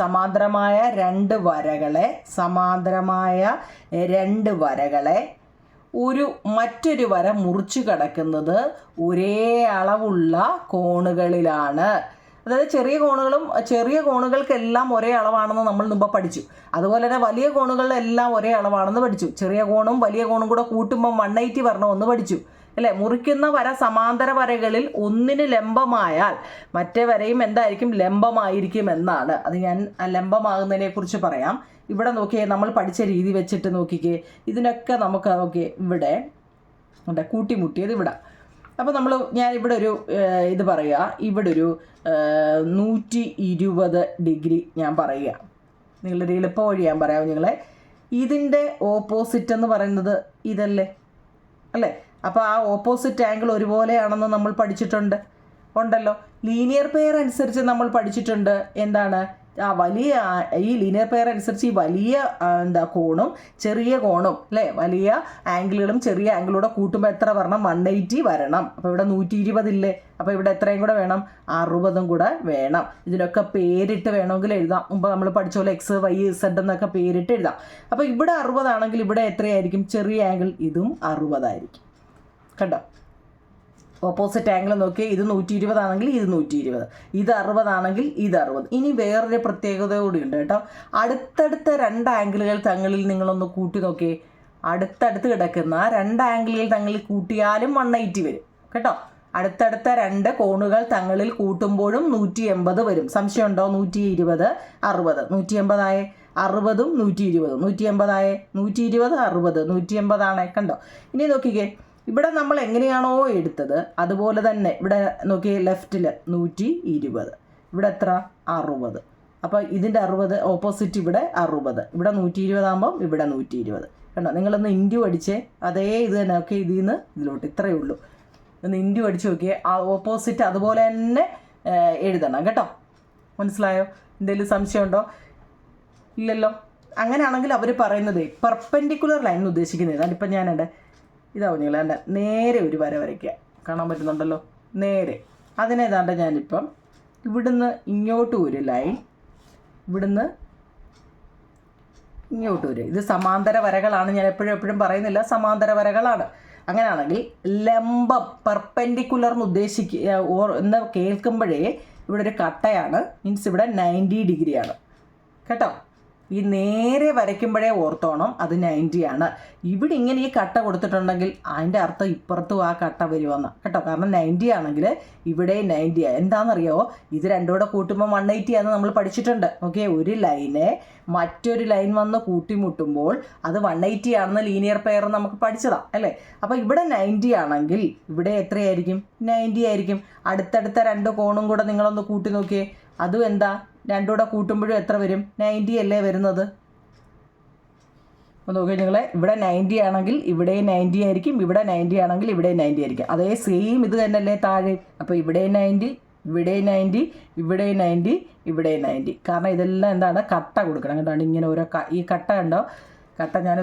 സമാന്തരമായ 2 വരകളെ മറ്റൊരു വര മുറിച്ചു കടക്കുന്നത് ഒരേ അളവുള്ള കോണുകളിലാണ്. അതായത് ചെറിയ കോണുകൾക്കെല്ലാം ഒരേ അളവാണെന്ന് നമ്മൾ മുമ്പ് പഠിച്ചു. അതുപോലെ തന്നെ വലിയ കോണുകളിലെല്ലാം ഒരേ അളവാണെന്ന് പഠിച്ചു. ചെറിയ കോണും വലിയ കോണും കൂടെ കൂട്ടുമ്പോൾ 180 വരണമെന്ന് പഠിച്ചു അല്ലേ. മുറിക്കുന്ന വര സമാന്തര വരകളിൽ ഒന്നിന് ലംബമായാൽ മറ്റേ വരയും എന്തായിരിക്കും? ലംബമായിരിക്കും എന്നാണ്. അത് ഞാൻ ലംബമാകുന്നതിനെ കുറിച്ച് പറയാം. ഇവിടെ നോക്കിയേ, നമ്മൾ പഠിച്ച രീതി വെച്ചിട്ട് നോക്കിക്കേ, ഇതിനൊക്കെ നമുക്ക് നോക്കിയേ ഇവിടെ ഉണ്ട് കൂട്ടിമുട്ടിയത് ഇവിടെ. അപ്പോൾ ഞാൻ ഇവിടെ ഒരു ഇത് പറയുക, ഇവിടെ ഒരു 120 ഡിഗ്രി ഞാൻ പറയുക. നിങ്ങളൊരു എളുപ്പ വഴി ഞാൻ പറയാം നിങ്ങളെ. ഇതിൻ്റെ ഓപ്പോസിറ്റ് എന്ന് പറയുന്നത് ഇതല്ലേ അല്ലേ. അപ്പോൾ ആ ഓപ്പോസിറ്റ് ആംഗിൾ ഒരുപോലെയാണെന്ന് നമ്മൾ ഉണ്ടല്ലോ. ലീനിയർ പെയർ അനുസരിച്ച് നമ്മൾ പഠിച്ചിട്ടുണ്ട് എന്താണ്? ഈ ലീനിയർ പെയർ അനുസരിച്ച് ഈ വലിയ കോണും ചെറിയ കോണും അല്ലേ, വലിയ ആംഗിളുകളും ചെറിയ ആംഗിളൂടെ കൂട്ടുമ്പോൾ എത്ര വരണം? 180 വരണം. അപ്പോൾ ഇവിടെ 120 ഇല്ലേ. അപ്പോൾ ഇവിടെ എത്രയും കൂടെ വേണം? 60 കൂടെ വേണം. ഇതിനൊക്കെ പേരിട്ട് വേണമെങ്കിൽ എഴുതാം. മുമ്പ് നമ്മൾ പഠിച്ച പോലെ എക്സ് വൈ സെഡ് എന്നൊക്കെ പേരിട്ട് എഴുതാം. അപ്പോൾ ഇവിടെ 60 ആണെങ്കിൽ ഇവിടെ എത്രയായിരിക്കും? ചെറിയ ആംഗിൾ ഇതും 60 ആയിരിക്കും. കണ്ടോ, ഓപ്പോസിറ്റ് ആംഗിൾ നോക്കിയാൽ ഇത് 120 ആണെങ്കിൽ ഇത് 120, ഇത് 60 ആണെങ്കിൽ ഇത് 60. ഇനി വേറൊരു പ്രത്യേകത കൂടിയുണ്ട് കേട്ടോ. അടുത്തടുത്ത 2 ആംഗിളുകൾ തങ്ങളിൽ നിങ്ങളൊന്ന് കൂട്ടി നോക്കിയേ. അടുത്തടുത്ത് കിടക്കുന്ന 2 ആംഗിളുകൾ തങ്ങളിൽ കൂട്ടിയാലും 180 വരും കേട്ടോ. അടുത്തടുത്ത രണ്ട് കോണുകൾ തങ്ങളിൽ കൂട്ടുമ്പോഴും 180 വരും. സംശയമുണ്ടോ? 120, 60. 180 ആയേ, 60ഉം 120, 180 ആയേ, 120, 60, 180 ആണേ. കണ്ടോ? ഇനി നോക്കിക്കേ, ഇവിടെ നമ്മൾ എങ്ങനെയാണോ എടുത്തത് അതുപോലെ തന്നെ ഇവിടെ നോക്കിയേ, ലെഫ്റ്റിൽ 120, ഇവിടെ എത്ര? 60. അപ്പോൾ ഇതിൻ്റെ 60 ഓപ്പോസിറ്റ് ഇവിടെ 60, ഇവിടെ 120 ആകുമ്പം ഇവിടെ 120. കണ്ടോ? നിങ്ങളൊന്ന് ഇൻറ്റു അടിച്ചേ, അതേ ഇത് തന്നെ. ഓക്കെ, ഇതിൽ നിന്ന് ഇതിലോട്ട് ഇത്രയേ ഉള്ളൂ. ഒന്ന് ഇൻറ്റു അടിച്ച് നോക്കിയേ, ആ ഓപ്പോസിറ്റ് അതുപോലെ തന്നെ എഴുതണം കേട്ടോ. മനസ്സിലായോ? എന്തെങ്കിലും സംശയമുണ്ടോ? ഇല്ലല്ലോ. അങ്ങനെയാണെങ്കിൽ അവർ പറയുന്നത് പെർപെൻഡിക്കുലർ ലൈൻ ഉദ്ദേശിക്കുന്നത് അതിപ്പം ഞാനുണ്ട് ഇതാവും. നിങ്ങൾ എൻ്റെ നേരെ ഒരു വര വരയ്ക്കുക, കാണാൻ പറ്റുന്നുണ്ടല്ലോ, നേരെ. അതിനേതാണ്ട് ഞാനിപ്പം ഇവിടുന്ന് ഇങ്ങോട്ടും ഒരു ലൈൻ, ഇവിടുന്ന് ഇങ്ങോട്ട് വരും. ഇത് സമാന്തര വരകളാണ്, ഞാൻ എപ്പോഴും പറയുന്നില്ല, സമാന്തര വരകളാണ്. അങ്ങനെയാണെങ്കിൽ ലംബം പെർപെൻഡിക്കുലർ എന്ന് കേൾക്കുമ്പോഴേ ഇവിടെ ഒരു കട്ടയാണ്, മീൻസ് ഇവിടെ 90 ഡിഗ്രിയാണ് കേട്ടോ. ഈ നേരെ വരയ്ക്കുമ്പോഴേ ഓർത്തോണം അത് 90 ആണ്. ഇവിടെ ഇങ്ങനെ ഈ കട്ട കൊടുത്തിട്ടുണ്ടെങ്കിൽ അതിൻ്റെ അർത്ഥം ഇപ്പുറത്തും ആ കട്ട വരുമെന്ന് കേട്ടോ. കാരണം 90 ആണെങ്കിൽ ഇവിടെ 90 ആണ്. എന്താണെന്നറിയാമോ? ഇത് രണ്ടും കൂടെ കൂട്ടുമ്പോൾ 180 ആണെന്ന് നമ്മൾ പഠിച്ചിട്ടുണ്ട്. ഓക്കെ, ഒരു ലൈനെ മറ്റൊരു ലൈൻ വന്ന് കൂട്ടിമുട്ടുമ്പോൾ അത് 180 ആണെന്ന് ലീനിയർ പെയർ നമുക്ക് പഠിച്ചതാണ് അല്ലേ. അപ്പോൾ ഇവിടെ 90 ആണെങ്കിൽ ഇവിടെ എത്രയായിരിക്കും? 90 ആയിരിക്കും. അടുത്തടുത്ത രണ്ട് കോണും കൂടെ നിങ്ങളൊന്ന് കൂട്ടി നോക്കിയേ, അതും എന്താ? രണ്ടും കൂടെ കൂട്ടുമ്പോഴും എത്ര വരും? 90 അല്ലേ വരുന്നത്. അപ്പോൾ നോക്കിയാൽ നിങ്ങളെ ഇവിടെ 90 ആണെങ്കിൽ ഇവിടെ 90 ആയിരിക്കും, ഇവിടെ 90 ആണെങ്കിൽ ഇവിടെ 90 ആയിരിക്കും. അതേ സെയിം ഇത് തന്നെയല്ലേ താഴെ. അപ്പോൾ ഇവിടെ 90, ഇവിടെ 90, ഇവിടെ 90, ഇവിടെ 90. കാരണം ഇതെല്ലാം എന്താണ്? കട്ട കൊടുക്കണം കേട്ടോ. ഇങ്ങനെ ഓരോ ഈ കട്ട കണ്ടോ? കട്ട ഞാൻ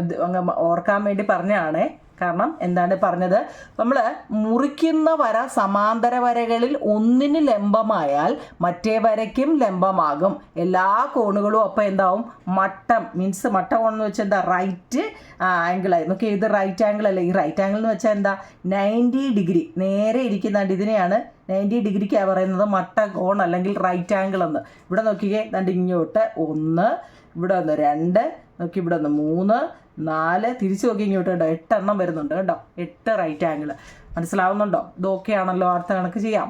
ഓർക്കാൻ വേണ്ടി പറഞ്ഞതാണേ. കാരണം എന്താണ് പറഞ്ഞത്? നമ്മൾ മുറിക്കുന്ന വര സമാന്തര വരകളിൽ ഒന്നിന് ലംബമായാൽ മറ്റേ വരയ്ക്കും ലംബമാകും. എല്ലാ കോണുകളും അപ്പോൾ എന്താവും? മട്ടം, മീൻസ് മട്ട കോണെന്ന് വെച്ചാൽ എന്താ? റൈറ്റ് ആംഗിളായി. നോക്കി, ഇത് റൈറ്റ് ആംഗിൾ അല്ലേ. ഈ റൈറ്റ് ആംഗിൾ എന്ന് വെച്ചാൽ എന്താ? 90 ഡിഗ്രി നേരെ ഇരിക്കുന്നുണ്ട്. ഇതിനെയാണ് 90 ഡിഗ്രിക്കാണ് പറയുന്നത് മട്ട കോൺ അല്ലെങ്കിൽ റൈറ്റ് ആംഗിൾ എന്ന്. ഇവിടെ നോക്കിക്കേ, ദണ്ട് ഇങ്ങോട്ട് 1, ഇവിടെ ഒന്ന് 2, നോക്കി ഇവിടെ ഒന്ന് 3, 4, തിരിച്ചു നോക്കി ഇങ്ങോട്ട് കേട്ടോ, 8 എണ്ണം വരുന്നുണ്ട് കേട്ടോ. 8 റൈറ്റ് ആംഗിൾ. മനസ്സിലാവുന്നുണ്ടോ? ഇതൊക്കെ ആണല്ലോ, അടുത്ത കണക്ക് ചെയ്യാം.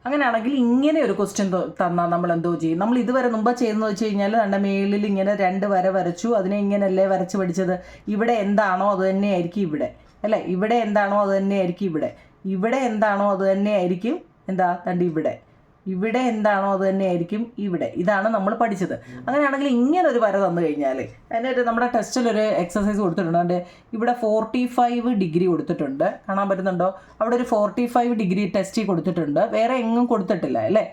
അങ്ങനെയാണെങ്കിൽ ഇങ്ങനെ ഒരു ക്വസ്റ്റ്യൻ തന്നാൽ നമ്മൾ എന്തോ ചെയ്യും? നമ്മൾ ഇതുവരെ മുമ്പ് ചെയ്യുന്നത് വെച്ച് കഴിഞ്ഞാൽ നമ്മുടെ മേളിൽ ഇങ്ങനെ 2 വര വരച്ചു, അതിനെ ഇങ്ങനെയല്ലേ വരച്ച് പഠിച്ചത്. ഇവിടെ എന്താണോ അത് തന്നെയായിരിക്കും ഇവിടെ അല്ലേ. ഇവിടെ എന്താണോ അത് തന്നെയായിരിക്കും ഇവിടെ. ഇവിടെ എന്താണോ അത് തന്നെയായിരിക്കും എന്താ? തണ്ട് ഇവിടെ. ഇവിടെ എന്താണോ അത് തന്നെയായിരിക്കും ഇവിടെ. ഇതാണ് നമ്മൾ പഠിച്ചത്. അങ്ങനെയാണെങ്കിൽ ഇങ്ങനെ ഒരു വര തന്നു കഴിഞ്ഞാൽ അതിനായിട്ട് നമ്മുടെ ടെസ്റ്റിലൊരു എക്സസൈസ് കൊടുത്തിട്ടുണ്ട്. അതിൻ്റെ ഇവിടെ 45 ഡിഗ്രി കൊടുത്തിട്ടുണ്ട്, കാണാൻ പറ്റുന്നുണ്ടോ? അവിടെ ഒരു 45 ഡിഗ്രി ടെസ്റ്റ് കൊടുത്തിട്ടുണ്ട്. വേറെ എങ്ങും കൊടുത്തിട്ടില്ല അല്ലേ,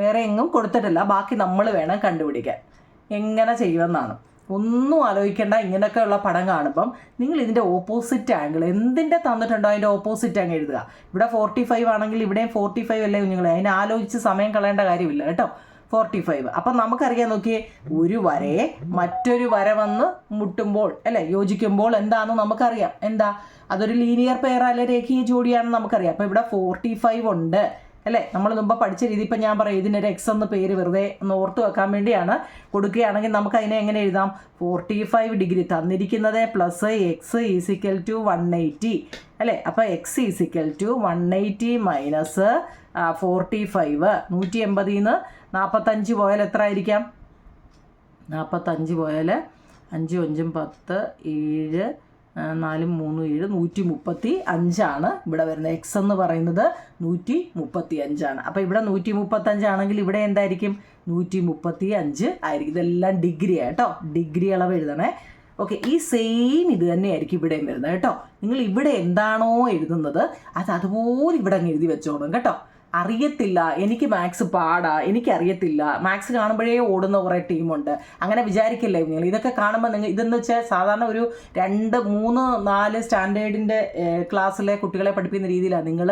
വേറെ എങ്ങും കൊടുത്തിട്ടില്ല. ബാക്കി നമ്മൾ വേണം കണ്ടുപിടിക്കാൻ. എങ്ങനെ ചെയ്യുമെന്നാണ്. ഒന്നും ആലോചിക്കേണ്ട. ഇങ്ങനെയൊക്കെയുള്ള പടം കാണുമ്പം നിങ്ങൾ ഇതിൻ്റെ ഓപ്പോസിറ്റ് ആംഗിൾ എന്തിൻ്റെ തന്നിട്ടുണ്ടോ അതിൻ്റെ ഓപ്പോസിറ്റ് അങ്ങ് എഴുതുക. ഇവിടെ 45 ആണെങ്കിൽ ഇവിടെയും 45 അല്ലേ കുഞ്ഞുങ്ങളെ. അതിനെ ആലോചിച്ച് സമയം കളയേണ്ട കാര്യമില്ല കേട്ടോ. 45. അപ്പം നമുക്കറിയാം, നോക്കിയേ, ഒരു വരയെ മറ്റൊരു വര വന്ന് മുട്ടുമ്പോൾ അല്ലേ, യോജിക്കുമ്പോൾ എന്താണെന്ന് നമുക്കറിയാം. എന്താ? അതൊരു ലീനിയർ പെയർ അല്ലെ, രേഖീയ ജോഡിയാണെന്ന് നമുക്കറിയാം. അപ്പോൾ ഇവിടെ 45 ഉണ്ട് അല്ലേ. നമ്മൾ മുമ്പ് പഠിച്ച രീതി ഇപ്പം ഞാൻ പറയും, ഇതിനൊരു എക്സ് എന്ന പേര് വെറുതെ ഒന്ന് ഓർത്ത് വെക്കാൻ വേണ്ടിയാണ്. കൊടുക്കുകയാണെങ്കിൽ നമുക്ക് അതിനെ എങ്ങനെ എഴുതാം? 45 ഡിഗ്രി തന്നിരിക്കുന്നത് പ്ലസ് എക്സ് ഈസിക്കൽ ടു 180 അല്ലേ. അപ്പോൾ എക്സ് ഈസിക്കൽ ടു 180 മൈനസ് 45. 180 നിന്ന് 45 പോയാൽ എത്ര ആയിരിക്കാം? 45 പോയാൽ 5 5 10 7 4 3 7 135 ഇവിടെ വരുന്നത്. എക്സ് എന്ന് പറയുന്നത് 135. അപ്പോൾ ഇവിടെ 135 ആണെങ്കിൽ ഇവിടെ എന്തായിരിക്കും? 135 ആയിരിക്കും. ഇതെല്ലാം ഡിഗ്രി കേട്ടോ, ഡിഗ്രി അളവ് എഴുതണേ. ഓക്കെ, ഈ സെയിം ഇത് തന്നെയായിരിക്കും ഇവിടെയും വരുന്നത് കേട്ടോ. നിങ്ങൾ ഇവിടെ എന്താണോ എഴുതുന്നത് അത് അതുപോലെ ഇവിടെ അങ്ങ് എഴുതി വെച്ചോളും കേട്ടോ. അറിയത്തില്ല, എനിക്ക് മാത്സ് പാടാ, എനിക്കറിയത്തില്ല, മാത്സ് കാണുമ്പോഴേ ഓടുന്ന കുറേ ടീമുണ്ട്, അങ്ങനെ വിചാരിക്കില്ലേ നിങ്ങൾ? ഇതൊക്കെ കാണുമ്പോൾ നിങ്ങൾ ഇതെന്ന് വെച്ചാൽ സാധാരണ ഒരു 2 3 4 സ്റ്റാൻഡേർഡിൻ്റെ ക്ലാസ്സിലെ കുട്ടികളെ പഠിപ്പിക്കുന്ന രീതിയിലാണ് നിങ്ങൾ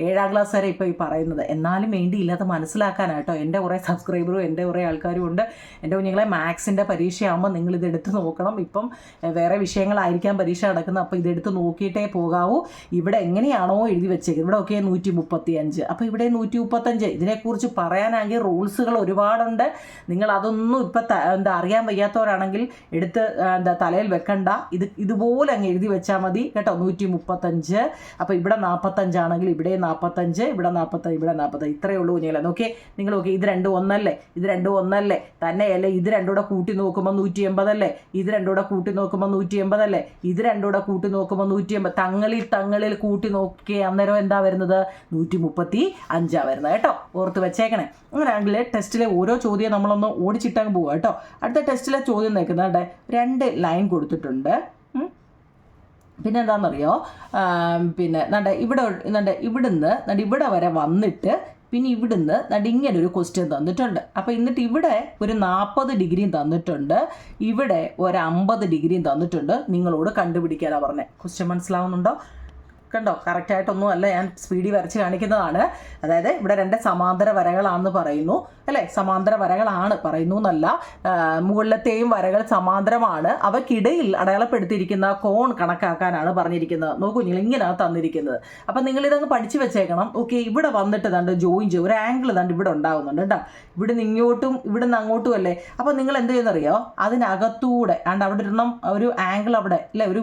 7ാം ക്ലാസ് വരെ ഇപ്പോൾ ഈ പറയുന്നത്. എന്നാലും വേണ്ടിയില്ല, അത് മനസ്സിലാക്കാനായിട്ടോ. എൻ്റെ കുറേ സബ്സ്ക്രൈബറും എൻ്റെ കുറേ ആൾക്കാരും ഉണ്ട്. എൻ്റെ കുഞ്ഞുങ്ങളെ മാത്സിൻ്റെ പരീക്ഷയാകുമ്പോൾ നിങ്ങളിത് എടുത്ത് നോക്കണം. ഇപ്പം വേറെ വിഷയങ്ങളായിരിക്കാം പരീക്ഷ നടക്കുന്നത്, അപ്പോൾ ഇതെടുത്ത് നോക്കിയിട്ടേ പോകാവൂ. ഇവിടെ എങ്ങനെയാണോ എഴുതി വെച്ചേക്കുന്നത്, ഇവിടെ ഒക്കെ 135, അപ്പോൾ ഇവിടെ ഇവിടെ 135. ഇതിനെക്കുറിച്ച് പറയാനാണെങ്കിൽ റൂൾസുകൾ ഒരുപാടുണ്ട്. നിങ്ങൾ അതൊന്നും ഇപ്പം അറിയാൻ വയ്യാത്തവരാണെങ്കിൽ എടുത്ത് തലയിൽ വെക്കണ്ട. ഇതുപോലെ അങ്ങ് എഴുതി വെച്ചാൽ മതി കേട്ടോ. 135. അപ്പോൾ ഇവിടെ 45 ആണെങ്കിൽ ഇവിടെ 45, ഇവിടെ 45, ഇവിടെ 45. ഇത്രയേ ഉള്ളൂ കുഞ്ഞുങ്ങളെ. നോക്കിയേ, നിങ്ങൾ നോക്കിയേ, ഇത് രണ്ടും ഒന്നല്ലേ, ഇത് രണ്ടും ഒന്നല്ലേ, തന്നെയല്ലേ. ഇത് രണ്ടും കൂടെ കൂട്ടി നോക്കുമ്പോൾ 180 അല്ലേ, ഇത് രണ്ടും കൂടെ കൂട്ടി നോക്കുമ്പോൾ 180 അല്ലേ, ഇത് രണ്ടും കൂടെ കൂട്ടി നോക്കുമ്പോൾ 180. തങ്ങളിൽ കൂട്ടി നോക്കിയേ, അന്നേരം എന്താ വരുന്നത്? 135 വരുന്നത് കേട്ടോ. ഓർത്ത് വെച്ചേക്കണേ. അങ്ങനെയാണെങ്കിൽ ടെസ്റ്റിലെ ഓരോ ചോദ്യം നമ്മളൊന്ന് ഓടിച്ചിട്ടങ്ങ് പോവുക കേട്ടോ. അടുത്ത ടെസ്റ്റിലെ ചോദ്യം നിൽക്കുന്നുണ്ട്, 2 ലൈൻ കൊടുത്തിട്ടുണ്ട്. പിന്നെ എന്താണെന്നറിയോ, പിന്നെ ഇവിടുന്ന് ഇവിടെ വരെ വന്നിട്ട് പിന്നെ ഇവിടുന്ന് ഇങ്ങനെ ഒരു ക്വസ്റ്റ്യൻ തന്നിട്ടുണ്ട്. അപ്പോൾ എന്നിട്ട് ഇവിടെ ഒരു 40 ഡിഗ്രിയും തന്നിട്ടുണ്ട്, ഇവിടെ ഒരു 50 ഡിഗ്രിയും തന്നിട്ടുണ്ട്. നിങ്ങളോട് കണ്ടുപിടിക്കാനാണ് പറഞ്ഞത്. ക്വസ്റ്റ്യൻ മനസ്സിലാവുന്നുണ്ടോ? കണ്ടോ, കറക്റ്റായിട്ടൊന്നും അല്ല, ഞാൻ സ്പീഡിൽ വരച്ച് കാണിക്കുന്നതാണ്. അതായത് ഇവിടെ 2 സമാന്തര വരകളാണെന്ന് പറയുന്നു അല്ലേ, സമാന്തര വരകളാണ് പറയുന്നു എന്നല്ല, മുകളിലത്തെയും വരകൾ സമാന്തരമാണ്, അവയ്ക്കിടയിൽ അടയാളപ്പെടുത്തിയിരിക്കുന്ന കോൺ കണക്കാക്കാനാണ് പറഞ്ഞിരിക്കുന്നത്. നോക്കൂ, നിങ്ങൾ ഇങ്ങനെയാണ് തന്നിരിക്കുന്നത്. അപ്പം നിങ്ങളിതങ്ങ് പഠിച്ചു വെച്ചേക്കണം. ഓക്കെ, ഇവിടെ വന്നിട്ട് ജോയിൻ ചെയ്യും, ഒരു ആംഗിൾ ഇവിടെ ഉണ്ടാകുന്നുണ്ട് കേട്ടോ. ഇവിടുന്ന് ഇങ്ങോട്ടും ഇവിടുന്ന് അങ്ങോട്ടും അല്ലേ. അപ്പം നിങ്ങൾ എന്ത് ചെയ്യുന്നറിയോ, അതിനകത്തൂടെ അവിടെ ഒരു ആംഗിൾ അവിടെ അല്ലേ, ഒരു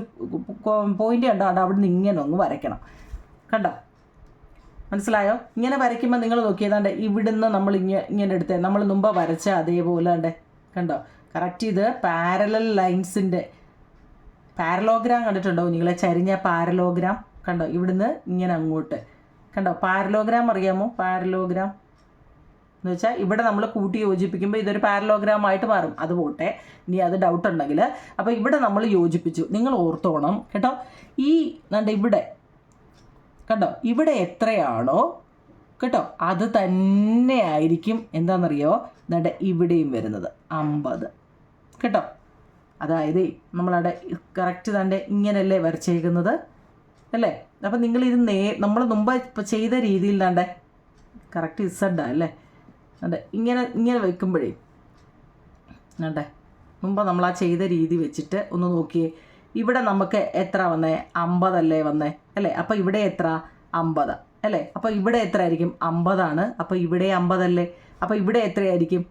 പോയിന്റ് കണ്ടോ, അവിടുന്ന് ഇങ്ങനെ ഒന്ന് വരയ്ക്കണം. കണ്ടോ, മനസ്സിലായോ? ഇങ്ങനെ വരയ്ക്കുമ്പോൾ നിങ്ങൾ നോക്കിയതാണ്ട് ഇവിടുന്ന് നമ്മൾ ഇങ്ങനെ എടുത്തേ, നമ്മൾ മുമ്പ് വരച്ച അതേപോലെ കണ്ടോ. കറക്റ്റ് ഇത് പാരലൽ ലൈൻസിൻ്റെ പാരലോഗ്രാം കണ്ടിട്ടുണ്ടോ നിങ്ങളെ? ചരിഞ്ഞ പാരലോഗ്രാം കണ്ടോ, ഇവിടുന്ന് ഇങ്ങനെ അങ്ങോട്ട് കണ്ടോ. പാരലോഗ്രാം അറിയാമോ? പാരലോഗ്രാം എന്ന് വെച്ചാൽ ഇവിടെ നമ്മൾ കൂട്ടി യോജിപ്പിക്കുമ്പോൾ ഇതൊരു പാരലോഗ്രാം ആയിട്ട് മാറും. അത് പോട്ടെ, ഇനി അത് ഡൗട്ട് ഉണ്ടെങ്കിൽ. അപ്പോൾ ഇവിടെ നമ്മൾ യോജിപ്പിച്ചു, നിങ്ങൾ ഓർത്തോണം കേട്ടോ. ഈ ഇവിടെ കണ്ടോ, ഇവിടെ എത്രയാണോ കേട്ടോ, അത് തന്നെ ആയിരിക്കും എന്താണെന്നറിയോ, ഇവിടെയും വരുന്നത് 50 കേട്ടോ. അതായത് നമ്മളവിടെ കറക്റ്റ് ഇങ്ങനെയല്ലേ വരച്ചേക്കുന്നത് അല്ലേ. അപ്പം നിങ്ങളിത് നമ്മൾ മുമ്പ് ചെയ്ത രീതിയിൽ കറക്റ്റ് ഇസഡാ അല്ലേ. ഇങ്ങനെ വെക്കുമ്പോഴേ മുമ്പ് നമ്മൾ ആ ചെയ്ത രീതി വെച്ചിട്ട് ഒന്ന് നോക്കിയേ. ഇവിടെ നമുക്ക് എത്ര വന്നേ? 50 അല്ലേ വന്നേ അല്ലേ. അപ്പോൾ ഇവിടെ എത്ര? 50 അല്ലേ. അപ്പോൾ ഇവിടെ എത്ര ആയിരിക്കും? 50 ആണ്. അപ്പോൾ ഇവിടെ 50 അല്ലേ. അപ്പോൾ ഇവിടെ എത്രയായിരിക്കും?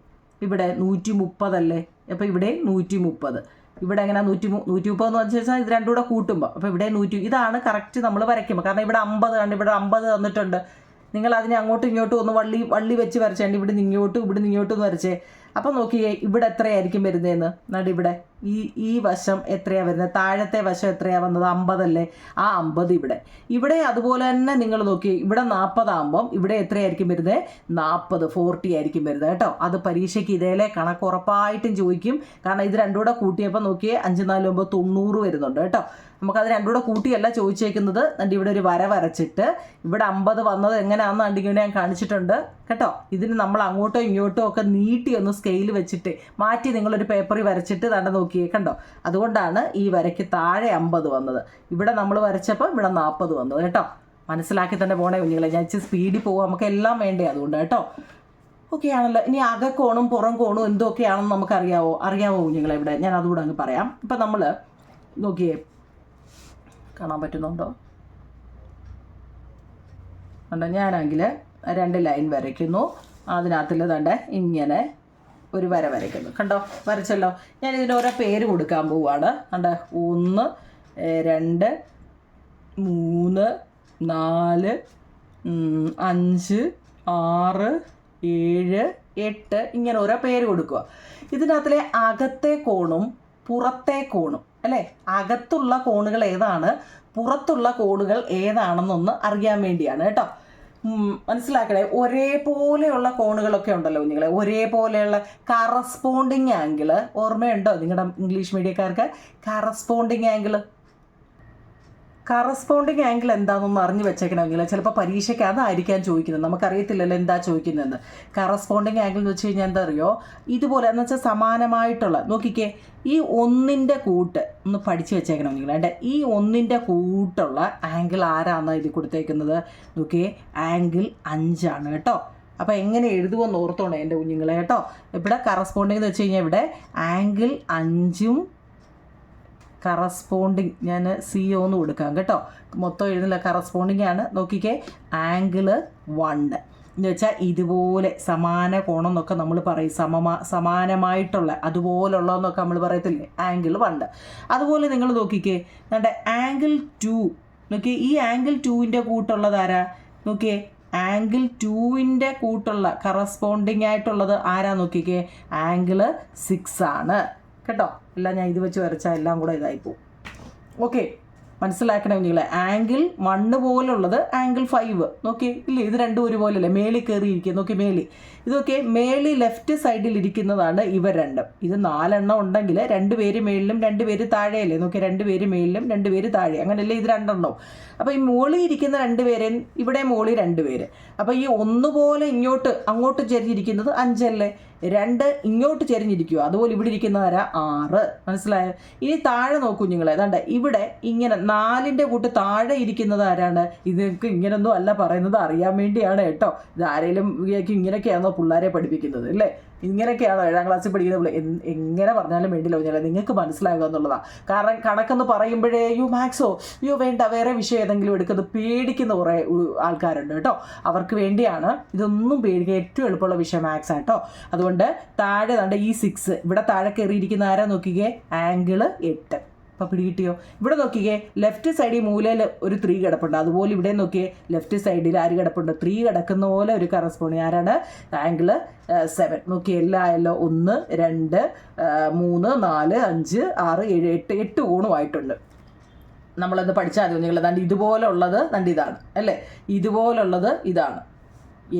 ഇവിടെ 130 അല്ലേ. അപ്പോൾ ഇവിടെ 130. ഇവിടെ എങ്ങനെ 130 എന്ന് വെച്ചാൽ ഇത് രണ്ടും കൂടെ കൂട്ടുമ്പോൾ അപ്പോൾ ഇവിടെ 100. ഇതാണ് കറക്റ്റ് നമ്മൾ വരയ്ക്കുമ്പോൾ. കാരണം ഇവിടെ 50 ആണ്, ഇവിടെ 50 തന്നിട്ടുണ്ട്. നിങ്ങൾ അതിനെ അങ്ങോട്ടും ഇങ്ങോട്ടും ഒന്ന് വള്ളി വെച്ച് വരച്ചേണ്ടി, ഇവിടുന്ന് ഇങ്ങോട്ടും ഒന്ന് വരച്ചേ. അപ്പം നോക്കിയേ, ഇവിടെ എത്രയായിരിക്കും വരുന്നതെന്ന്. ഇവിടെ ഈ വശം എത്രയാണ് വരുന്നത്? താഴത്തെ വശം എത്രയാണ് വന്നത്? 50 അല്ലേ. ആ 50 ഇവിടെ അതുപോലെ തന്നെ നിങ്ങൾ നോക്കി, ഇവിടെ 40 ആകുമ്പം ഇവിടെ എത്രയായിരിക്കും വരുന്നത്? 40 ആയിരിക്കും വരുന്നത് കേട്ടോ. അത് പരീക്ഷയ്ക്ക് ഇതേലെ കണക്ക് ഉറപ്പായിട്ടും ചോദിക്കും. കാരണം ഇത് രണ്ടും കൂടെ കൂട്ടിയപ്പോൾ നോക്കിയേ 5 4 9 90 വരുന്നുണ്ട് കേട്ടോ. നമുക്കത് രണ്ടും കൂടെ കൂട്ടിയല്ല ചോദിച്ചേക്കുന്നത്. ഇവിടെ ഒരു വര വരച്ചിട്ട് ഇവിടെ 50 വന്നത് എങ്ങനെയാണെന്ന് ഇങ്ങനെ ഞാൻ കാണിച്ചിട്ടുണ്ട് കേട്ടോ. ഇതിന് നമ്മൾ അങ്ങോട്ടോ ഇങ്ങോട്ടോ ഒക്കെ നീട്ടി ഒന്ന് സ്കെയിൽ വെച്ചിട്ട് മാറ്റി നിങ്ങളൊരു പേപ്പറിൽ വരച്ചിട്ട് നോക്കിയേ കണ്ടോ. അതുകൊണ്ടാണ് ഈ വരയ്ക്ക് താഴെ 50 വന്നത്. ഇവിടെ നമ്മൾ വരച്ചപ്പോൾ ഇവിടെ 40 വന്നത് കേട്ടോ. മനസ്സിലാക്കി തന്നെ പോണേ കുഞ്ഞുങ്ങളെ. ഞാൻ ഇച്ചിരി സ്പീഡിൽ പോകും, നമുക്ക് എല്ലാം വേണ്ടേ, അതുകൊണ്ട് കേട്ടോ. ഓക്കെ ആണല്ലോ. ഇനി അകക്കോണും പുറം കോണും എന്തൊക്കെയാണെന്ന് അറിയാവോ കുഞ്ഞുങ്ങളെ? ഇവിടെ ഞാൻ അതുകൂടെ അങ്ങ് പറയാം. ഇപ്പം നമ്മൾ നോക്കിയേ, കാണാൻ പറ്റുന്നുണ്ടോ? ഞാനാണെങ്കിൽ 2 ലൈൻ വരയ്ക്കുന്നു. അതിനകത്തിൽ ഇങ്ങനെ ഒരു വര വരയ്ക്കുന്നു. കണ്ടോ, വരച്ചല്ലോ. ഞാൻ ഇതിന് ഓരോ പേര് കൊടുക്കാൻ പോവുകയാണ്. 1 2 3 4 5 6 7 8 ഇങ്ങനെ ഓരോ പേര് കൊടുക്കുക. ഇതിനകത്തിലെ അകത്തെ കോണും പുറത്തെ കോണും അല്ലേ, അകത്തുള്ള കോണുകൾ ഏതാണ്, പുറത്തുള്ള കോണുകൾ ഏതാണെന്നൊന്ന് അറിയാൻ വേണ്ടിയാണ് കേട്ടോ. മനസ്സിലാക്കണേ. ഒരേപോലെയുള്ള കോണുകളൊക്കെ ഉണ്ടല്ലോ നിങ്ങളെ, ഒരേപോലെയുള്ള കറസ്പോണ്ടിങ് ആംഗിള് ഓർമ്മയുണ്ടോ നിങ്ങളുടെ ഇംഗ്ലീഷ് മീഡിയക്കാർക്ക്? കറസ്പോണ്ടിങ് ആംഗിൾ എന്താണെന്നൊന്ന് അറിഞ്ഞു വെച്ചേക്കണമെങ്കിൽ ചിലപ്പോൾ പരീക്ഷയ്ക്ക് അതായിരിക്കാൻ ചോദിക്കുന്നത്. നമുക്കറിയത്തില്ലല്ലോ എന്താ ചോദിക്കുന്നതെന്ന്. കറസ്പോണ്ടിങ് ആംഗിൾ എന്ന് വെച്ച് കഴിഞ്ഞാൽ എന്താ അറിയോ, ഇതുപോലെ എന്ന് വെച്ചാൽ സമാനമായിട്ടുള്ള, നോക്കിക്കേ, ഈ 1ൻ്റെ കൂട്ട് ഒന്ന് പഠിച്ചു വെച്ചേക്കണം നിങ്ങൾ. ഈ 1ൻ്റെ കൂട്ടുള്ള ആംഗിൾ ആരാണെന്നാണ് ഇത് കൊടുത്തേക്കുന്നത്? നോക്കിയേ, ആംഗിൾ 5 ആണ് കേട്ടോ. അപ്പോൾ എങ്ങനെ എഴുതുമെന്ന് ഓർത്തോണേ എൻ്റെ കുഞ്ഞുങ്ങളെ കേട്ടോ. ഇവിടെ കറസ്പോണ്ടിങ് എന്ന് വെച്ച് കഴിഞ്ഞാൽ ഇവിടെ ആംഗിൾ 5ഉം കറസ്പോണ്ടിങ് ഞാൻ CO എന്ന് കൊടുക്കാം കേട്ടോ. മൊത്തം എഴുതുന്നില്ല, കറസ്പോണ്ടിങ് ആണ്. നോക്കിക്കേ, ആംഗിള് 1 എന്ന് വെച്ചാൽ ഇതുപോലെ സമാന കോണം എന്നൊക്കെ നമ്മൾ പറയും, സമാനമായിട്ടുള്ള അതുപോലുള്ളതെന്നൊക്കെ നമ്മൾ പറയത്തില്ലേ, ആംഗിൾ 1. അതുപോലെ നിങ്ങൾ നോക്കിക്കേ, നമ്മുടെ ആംഗിൾ 2 നോക്കിയേ, ഈ ആംഗിൾ 2ൻ്റെ കൂട്ടുള്ളത് ആരാ നോക്കിയേ, ആംഗിൾ 2ൻ്റെ കൂട്ടുള്ള കറസ്പോണ്ടിങ് ആയിട്ടുള്ളത് ആരാ നോക്കിക്കേ, ആംഗിൾ 6 ആണ് കേട്ടോ. എല്ലാം ഞാൻ ഇത് വെച്ച് വരച്ചാൽ എല്ലാം കൂടെ ഇതായിപ്പോവും. ഓക്കെ, മനസ്സിലാക്കണം കുഞ്ഞുങ്ങളെ. ആംഗിൾ 1 പോലുള്ളത് ആംഗിൾ 5 നോക്കി ഇല്ലേ, ഇത് രണ്ടും ഒരുപോലെയല്ലേ, മേളിൽ കയറിയിരിക്കുക നോക്കി, മേളി ഇതൊക്കെ മേളി ലെഫ്റ്റ് സൈഡിൽ ഇരിക്കുന്നതാണ് ഇവർ രണ്ടും. ഇത് 4 എണ്ണം ഉണ്ടെങ്കിൽ 2 പേര് മേളിലും 2 പേര് താഴെയല്ലേ നോക്കി, 2 പേര് മേളിലും 2 പേര് താഴെ, അങ്ങനെയല്ലേ ഇത് 2 എണ്ണവും. അപ്പോൾ ഈ മോളി ഇരിക്കുന്ന 2 പേര്, ഇവിടെ മോളി 2 പേര്. അപ്പോൾ ഈ ഒന്നുപോലെ അങ്ങോട്ട് ചെരിഞ്ഞിരിക്കുന്നത് 5 അല്ലേ, 2 ഇങ്ങോട്ട് ചെരിഞ്ഞിരിക്കുക, അതുപോലെ ഇവിടെ ഇരിക്കുന്നവരാ 6. മനസ്സിലായോ? ഇനി താഴെ നോക്കൂ നിങ്ങളെ, ഏതാണ്ട് ഇവിടെ ഇങ്ങനെ 4ൻ്റെ കൂട്ട് താഴെ ഇരിക്കുന്നത് ആരാണ്? ഇതൊക്കെ ഇങ്ങനൊന്നും അല്ല പറയുന്നത്, അറിയാൻ വേണ്ടിയാണ് കേട്ടോ. ഇത് ആരെങ്കിലും ഇങ്ങനെയൊക്കെയാണോ പിള്ളേരെ പഠിപ്പിക്കുന്നത് അല്ലേ? ഇങ്ങനെയൊക്കെയാണോ 7ാം ക്ലാസ്സിൽ പഠിക്കുന്ന എങ്ങനെ പറഞ്ഞാലും വേണ്ടില്ല കുഞ്ഞാൽ, നിങ്ങൾക്ക് മനസ്സിലാകുക എന്നുള്ളതാണ്. കാരണം കണക്കെന്ന് പറയുമ്പോഴേ മാത്സോ വേണ്ട, വേറെ വിഷയം ഏതെങ്കിലും എടുക്കുന്നത് പേടിക്കുന്ന കുറേ ആൾക്കാരുണ്ട് കേട്ടോ. അവർക്ക് വേണ്ടിയാണ് ഇതൊന്നും പേടിക്കുക, ഏറ്റവും എളുപ്പമുള്ള വിഷയം മാത്സ് ആട്ടോ. അതുകൊണ്ട് താഴെ ദാണ്ട് ഈ 6 ഇവിടെ താഴെ കയറിയിരിക്കുന്ന ആരാ നോക്കിക്കേ, ആംഗിൾ 8. അപ്പോൾ പിടികിട്ടിയോ? ഇവിടെ നോക്കിക്കേ, ലെഫ്റ്റ് സൈഡിൽ മൂലയിൽ ഒരു 3 കിടപ്പുണ്ട്, അതുപോലെ ഇവിടെ നോക്കിയേ ലെഫ്റ്റ് സൈഡിൽ ആര് കിടപ്പുണ്ട്, 3 കിടക്കുന്ന പോലെ ഒരു കറസ്പോണ്ടിങ് ആരാണ്, ആംഗിൾ 7 നോക്കി. എല്ലാം ആയല്ലോ, 1 2 3 4 5 6 7 8 കോണുമായിട്ടുണ്ട്. നമ്മളത് പഠിച്ചാൽ മതി നിങ്ങൾ. ദാണ്ട് ഇതുപോലുള്ളത് ദാണ്ട് ഇതാണ് അല്ലേ, ഇതുപോലുള്ളത് ഇതാണ്,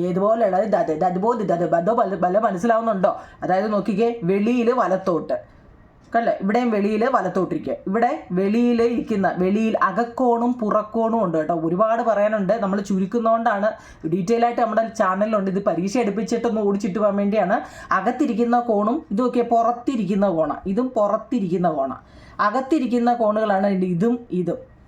ഏതുപോലെയുള്ളത് ഇത് അതുപോലെ ബല മനസ്സിലാവുന്നുണ്ടോ? അതായത് നോക്കിക്കേ, വെളിയിൽ വലത്തോട്ട് കല്ലേ, ഇവിടെയും വെളിയിൽ വലത്തോട്ടിരിക്കുക, ഇവിടെ വെളിയിൽ ഇരിക്കുന്ന, വെളിയിൽ അകക്കോണും പുറക്കോണും ഉണ്ട് കേട്ടോ. ഒരുപാട് പറയാനുണ്ട്, നമ്മൾ ചുരുക്കുന്നതുകൊണ്ടാണ്. ഡീറ്റെയിൽ ആയിട്ട് നമ്മുടെ ചാനലിലുണ്ട്. ഇത് പരീക്ഷ എടുപ്പിച്ചിട്ടൊന്ന് ഓടിച്ചിട്ട് പോകാൻ വേണ്ടിയാണ്. അകത്തിരിക്കുന്ന കോണും ഇതൊക്കെ പുറത്തിരിക്കുന്ന കോണ, ഇതും പുറത്തിരിക്കുന്ന കോണ. അകത്തിരിക്കുന്ന കോണുകളാണ് ഇതും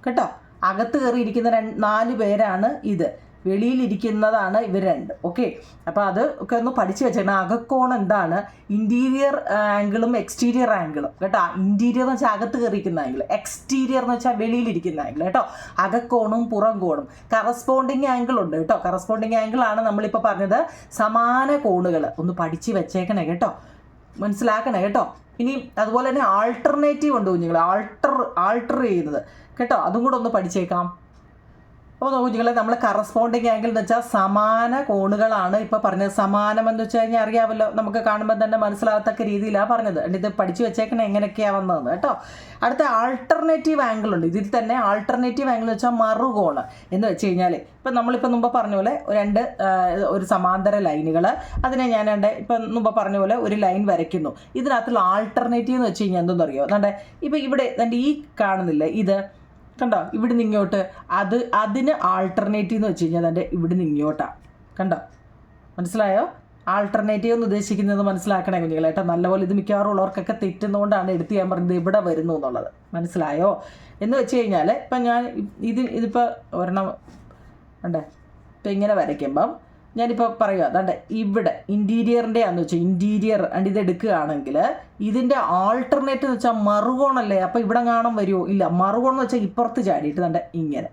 കേട്ടോ. അകത്ത് കയറിയിരിക്കുന്ന 4 പേരാണ് ഇത്, വെളിയിലിരിക്കുന്നതാണ് ഇവർ 2. ഓക്കെ, അപ്പോൾ അത് ഒക്കെ ഒന്ന് പഠിച്ചു വെച്ചേക്കണം. അകക്കോൺ എന്താണ്, ഇൻറ്റീരിയർ ആംഗിളും എക്സ്റ്റീരിയർ ആംഗിളും കേട്ടോ. ഇൻറ്റീരിയർ എന്ന് വെച്ചാൽ അകത്ത് കയറിയിരിക്കുന്ന ആംഗിൾ, എക്സ്റ്റീരിയർ എന്ന് വെച്ചാൽ വെളിയിലിരിക്കുന്ന ആംഗിൾ കേട്ടോ. അകക്കോണും പുറം കോണും കറസ്പോണ്ടിങ് ആംഗിൾ ഉണ്ട് കേട്ടോ. കറസ്പോണ്ടിങ് ആംഗിളാണ് നമ്മളിപ്പോൾ പറഞ്ഞത്. സമാന കോണുകൾ ഒന്ന് പഠിച്ച് വെച്ചേക്കണേ കേട്ടോ, മനസ്സിലാക്കണേ കേട്ടോ. ഇനി അതുപോലെ തന്നെ ആൾട്ടർനേറ്റീവ് ഉണ്ട് കുഞ്ഞുങ്ങൾ, ആൾട്ടർ ചെയ്യുന്നത് കേട്ടോ, അതും കൂടെ ഒന്ന് പഠിച്ചേക്കാം. അപ്പോൾ നോക്കൂ കുഞ്ഞുങ്ങളെ, നമ്മൾ കറസ്പോണ്ടിങ് ആംഗിൾ എന്ന് വെച്ചാൽ സമാന കോണുകളാണ് ഇപ്പോൾ പറഞ്ഞത്. സമാനം എന്ന് വെച്ച് കഴിഞ്ഞാൽ അറിയാമല്ലോ, നമുക്ക് കാണുമ്പോൾ തന്നെ മനസ്സിലാകത്തക്ക രീതിയിലാണ് പറഞ്ഞത്. ഇത് പഠിച്ചു വെച്ചേക്കണേ എങ്ങനെയൊക്കെയാണ് വന്നതെന്ന് കേട്ടോ. അടുത്ത ആൾട്ടർനേറ്റീവ് ആംഗിൾ ഉണ്ട്. ഇതിൽ തന്നെ ആൾട്ടർനേറ്റീവ് ആംഗിൾ എന്ന് വെച്ചാൽ മറുകോണ് എന്ന് വെച്ച് കഴിഞ്ഞാൽ, ഇപ്പം നമ്മളിപ്പോൾ മുമ്പ് പറഞ്ഞ പോലെ ഒരു സമാന്തര ലൈനുകൾ, അതിനെ ഞാൻ ഇപ്പം മുമ്പ് പറഞ്ഞ പോലെ ഒരു ലൈൻ വരയ്ക്കുന്നു. ഇതിനകത്തുള്ള ആൾട്ടർനേറ്റീവ് എന്ന് വെച്ച് കഴിഞ്ഞാൽ എന്തെന്നറിയോ, ഇപ്പം ഇവിടെ ഈ കാണുന്നില്ലേ, ഇത് കണ്ടോ, ഇവിടുന്ന് ഇങ്ങോട്ട്, അതിന് ആൾട്ടർനേറ്റീവ് എന്ന് വെച്ച് കഴിഞ്ഞാൽ ഇവിടുന്ന് ഇങ്ങോട്ടാണ്. കണ്ടോ, മനസ്സിലായോ? ആൾട്ടർനേറ്റീവ് എന്ന് ഉദ്ദേശിക്കുന്നത് മനസ്സിലാക്കണേ കുഞ്ഞുങ്ങളെ കേട്ടോ. നല്ലപോലെ ഇത് മിക്കവാറും ഉള്ളവർക്കൊക്കെ തെറ്റുന്നതുകൊണ്ടാണ് എടുത്ത് ഞാൻ പറഞ്ഞത് ഇവിടെ വരുന്നു എന്നുള്ളത്. മനസ്സിലായോ? എന്ന് വെച്ച് കഴിഞ്ഞാൽ ഇപ്പം ഞാൻ ഇതിപ്പോൾ ഒരെണ്ണം ഉണ്ട്, ഇപ്പം ഇങ്ങനെ വരയ്ക്കുമ്പം ഞാനിപ്പോൾ പറയുക, ഇവിടെ ഇൻറ്റീരിയറിൻ്റെ ആണെന്ന് വെച്ചാൽ ഇൻറ്റീരിയർ ഇത് എടുക്കുകയാണെങ്കിൽ ഇതിൻ്റെ ആൾട്ടർനേറ്റ് എന്ന് വെച്ചാൽ മറുകോണല്ലേ. അപ്പോൾ ഇവിടെ കാണാൻ വരുമോ? ഇല്ല, മറുകോൺ എന്ന് വെച്ചാൽ ഇപ്പുറത്ത് ചാടിയിട്ട് ഇങ്ങനെ.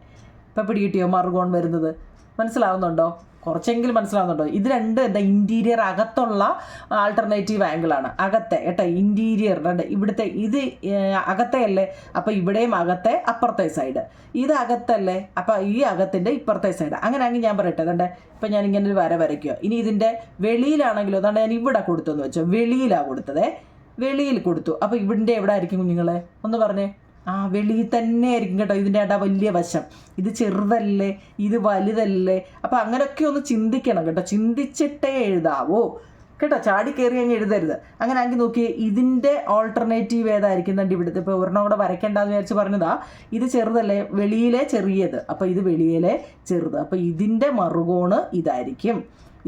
ഇപ്പം പിടികിട്ടിയോ മറുകോൺ വരുന്നത്? മനസ്സിലാവുന്നുണ്ടോ? കുറച്ചെങ്കിലും മനസ്സിലാവുന്നുണ്ടോ? ഇത് രണ്ടും ഇൻറ്റീരിയർ അകത്തുള്ള ആൾട്ടർനേറ്റീവ് ആംഗിളാണ്. അകത്തെ കേട്ടോ, ഇൻറ്റീരിയർ ഇവിടുത്തെ ഇത് അകത്തെ അല്ലേ, അപ്പോൾ ഇവിടെയും അകത്തെ അപ്പുറത്തെ സൈഡ്, ഇത് അകത്തല്ലേ, അപ്പോൾ ഈ അകത്തിൻ്റെ ഇപ്പുറത്തെ സൈഡ്. അങ്ങനെയാണെങ്കിൽ ഞാൻ പറയട്ടെ, ഇപ്പം ഞാനിങ്ങനെ ഒരു വര വരയ്ക്കുക. ഇനി ഇതിൻ്റെ വെളിയിലാണെങ്കിലോ ഞാൻ ഇവിടെ കൊടുത്തെന്ന് വെച്ചോ, വെളിയിലാണ് കൊടുത്തത്, വെളിയിൽ കൊടുത്തു. അപ്പോൾ ഇവിടെ എവിടെ ആയിരിക്കും കുഞ്ഞുങ്ങളെ ഒന്ന് പറഞ്ഞേ? വെളിയിൽ തന്നെ ആയിരിക്കും കേട്ടോ. ഇതിൻ്റെ വലിയ വശം, ഇത് ചെറുതല്ലേ, ഇത് വലുതല്ലേ. അപ്പോൾ അങ്ങനെയൊക്കെ ഒന്ന് ചിന്തിക്കണം കേട്ടോ, ചിന്തിച്ചിട്ടേ എഴുതാവോ കേട്ടോ. ചാടി കയറി അങ്ങ് എഴുതരുത്. അങ്ങനെ ആണെങ്കിൽ നോക്കിയേ, ഇതിൻ്റെ ഓൾട്ടർനേറ്റീവ് ഏതായിരിക്കും? ഇവിടുത്തെ ഇപ്പോൾ ഒരെണ്ണം കൂടെ വരയ്ക്കേണ്ടെന്ന് വിചാരിച്ച് പറഞ്ഞതാ. ഇത് ചെറുതല്ലേ, വെളിയിലെ ചെറിയത്, അപ്പോൾ ഇത് വെളിയിലെ ചെറുത്, അപ്പോൾ ഇതിൻ്റെ മറുകോണ് ഇതായിരിക്കും.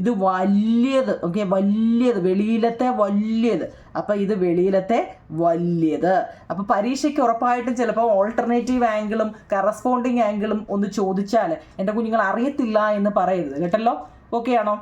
ഇത് വലിയത്, ഓക്കെ, വലിയത്, വെളിയിലത്തെ വലിയത്, അപ്പോൾ ഇത് വെളിയിലത്തെ വലിയത്. അപ്പോൾ പരീക്ഷയ്ക്ക് ഉറപ്പായിട്ടും ചിലപ്പോൾ ഓൾട്ടർനേറ്റീവ് ആംഗിളും കറസ്പോണ്ടിങ് ആംഗിളും ഒന്ന് ചോദിച്ചാൽ എൻ്റെ കുഞ്ഞുങ്ങൾ അറിയത്തില്ല എന്ന് പറയരുത് കേട്ടല്ലോ. ഓക്കെ ആണോ?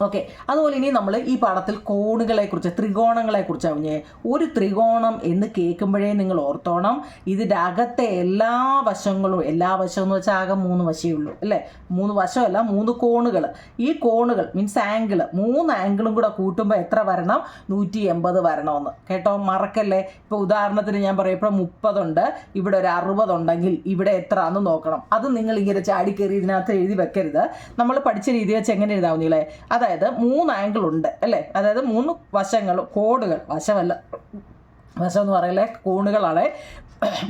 ഓക്കെ. അതുപോലെ ഇനി നമ്മൾ ഈ പാഠത്തിൽ കോണുകളെക്കുറിച്ച്, ത്രികോണങ്ങളെക്കുറിച്ച് അറിഞ്ഞേ. ഒരു ത്രികോണം എന്ന് കേൾക്കുമ്പോഴേ നിങ്ങൾ ഓർത്തോണം ഇതിൻ്റെ അകത്തെ എല്ലാ വശങ്ങളും, എല്ലാ വശം എന്ന് വെച്ചാൽ ആകെ 3 വശമേ ഉള്ളൂ അല്ലേ, 3 വശമല്ല 3 കോണുകൾ. ഈ കോണുകൾ മീൻസ് ആംഗിൾ, 3 ആംഗിളും കൂടെ കൂട്ടുമ്പോൾ എത്ര വരണം? 180 വരണമെന്ന് കേട്ടോ, മറക്കല്ലേ. ഇപ്പോൾ ഉദാഹരണത്തിന് ഞാൻ പറയും, ഇപ്പോൾ 30 ഉണ്ട്, ഇവിടെ ഒരു 60 ഉണ്ടെങ്കിൽ ഇവിടെ എത്ര എന്ന് നോക്കണം. അത് നിങ്ങൾ ഇങ്ങനെ ചാടിക്കയറി ഇതിനകത്ത് എഴുതി വെക്കരുത്. നമ്മൾ പഠിച്ച രീതി വെച്ച് എങ്ങനെ എഴുതാവുന്നില്ലേ? അതായത് 3 ആംഗിൾ ഉണ്ട് അല്ലേ, അതായത് 3 വശങ്ങൾ, കോണുകൾ, വശമല്ല, വശം എന്ന് പറയല്ലേ, കോണുകളാണ്.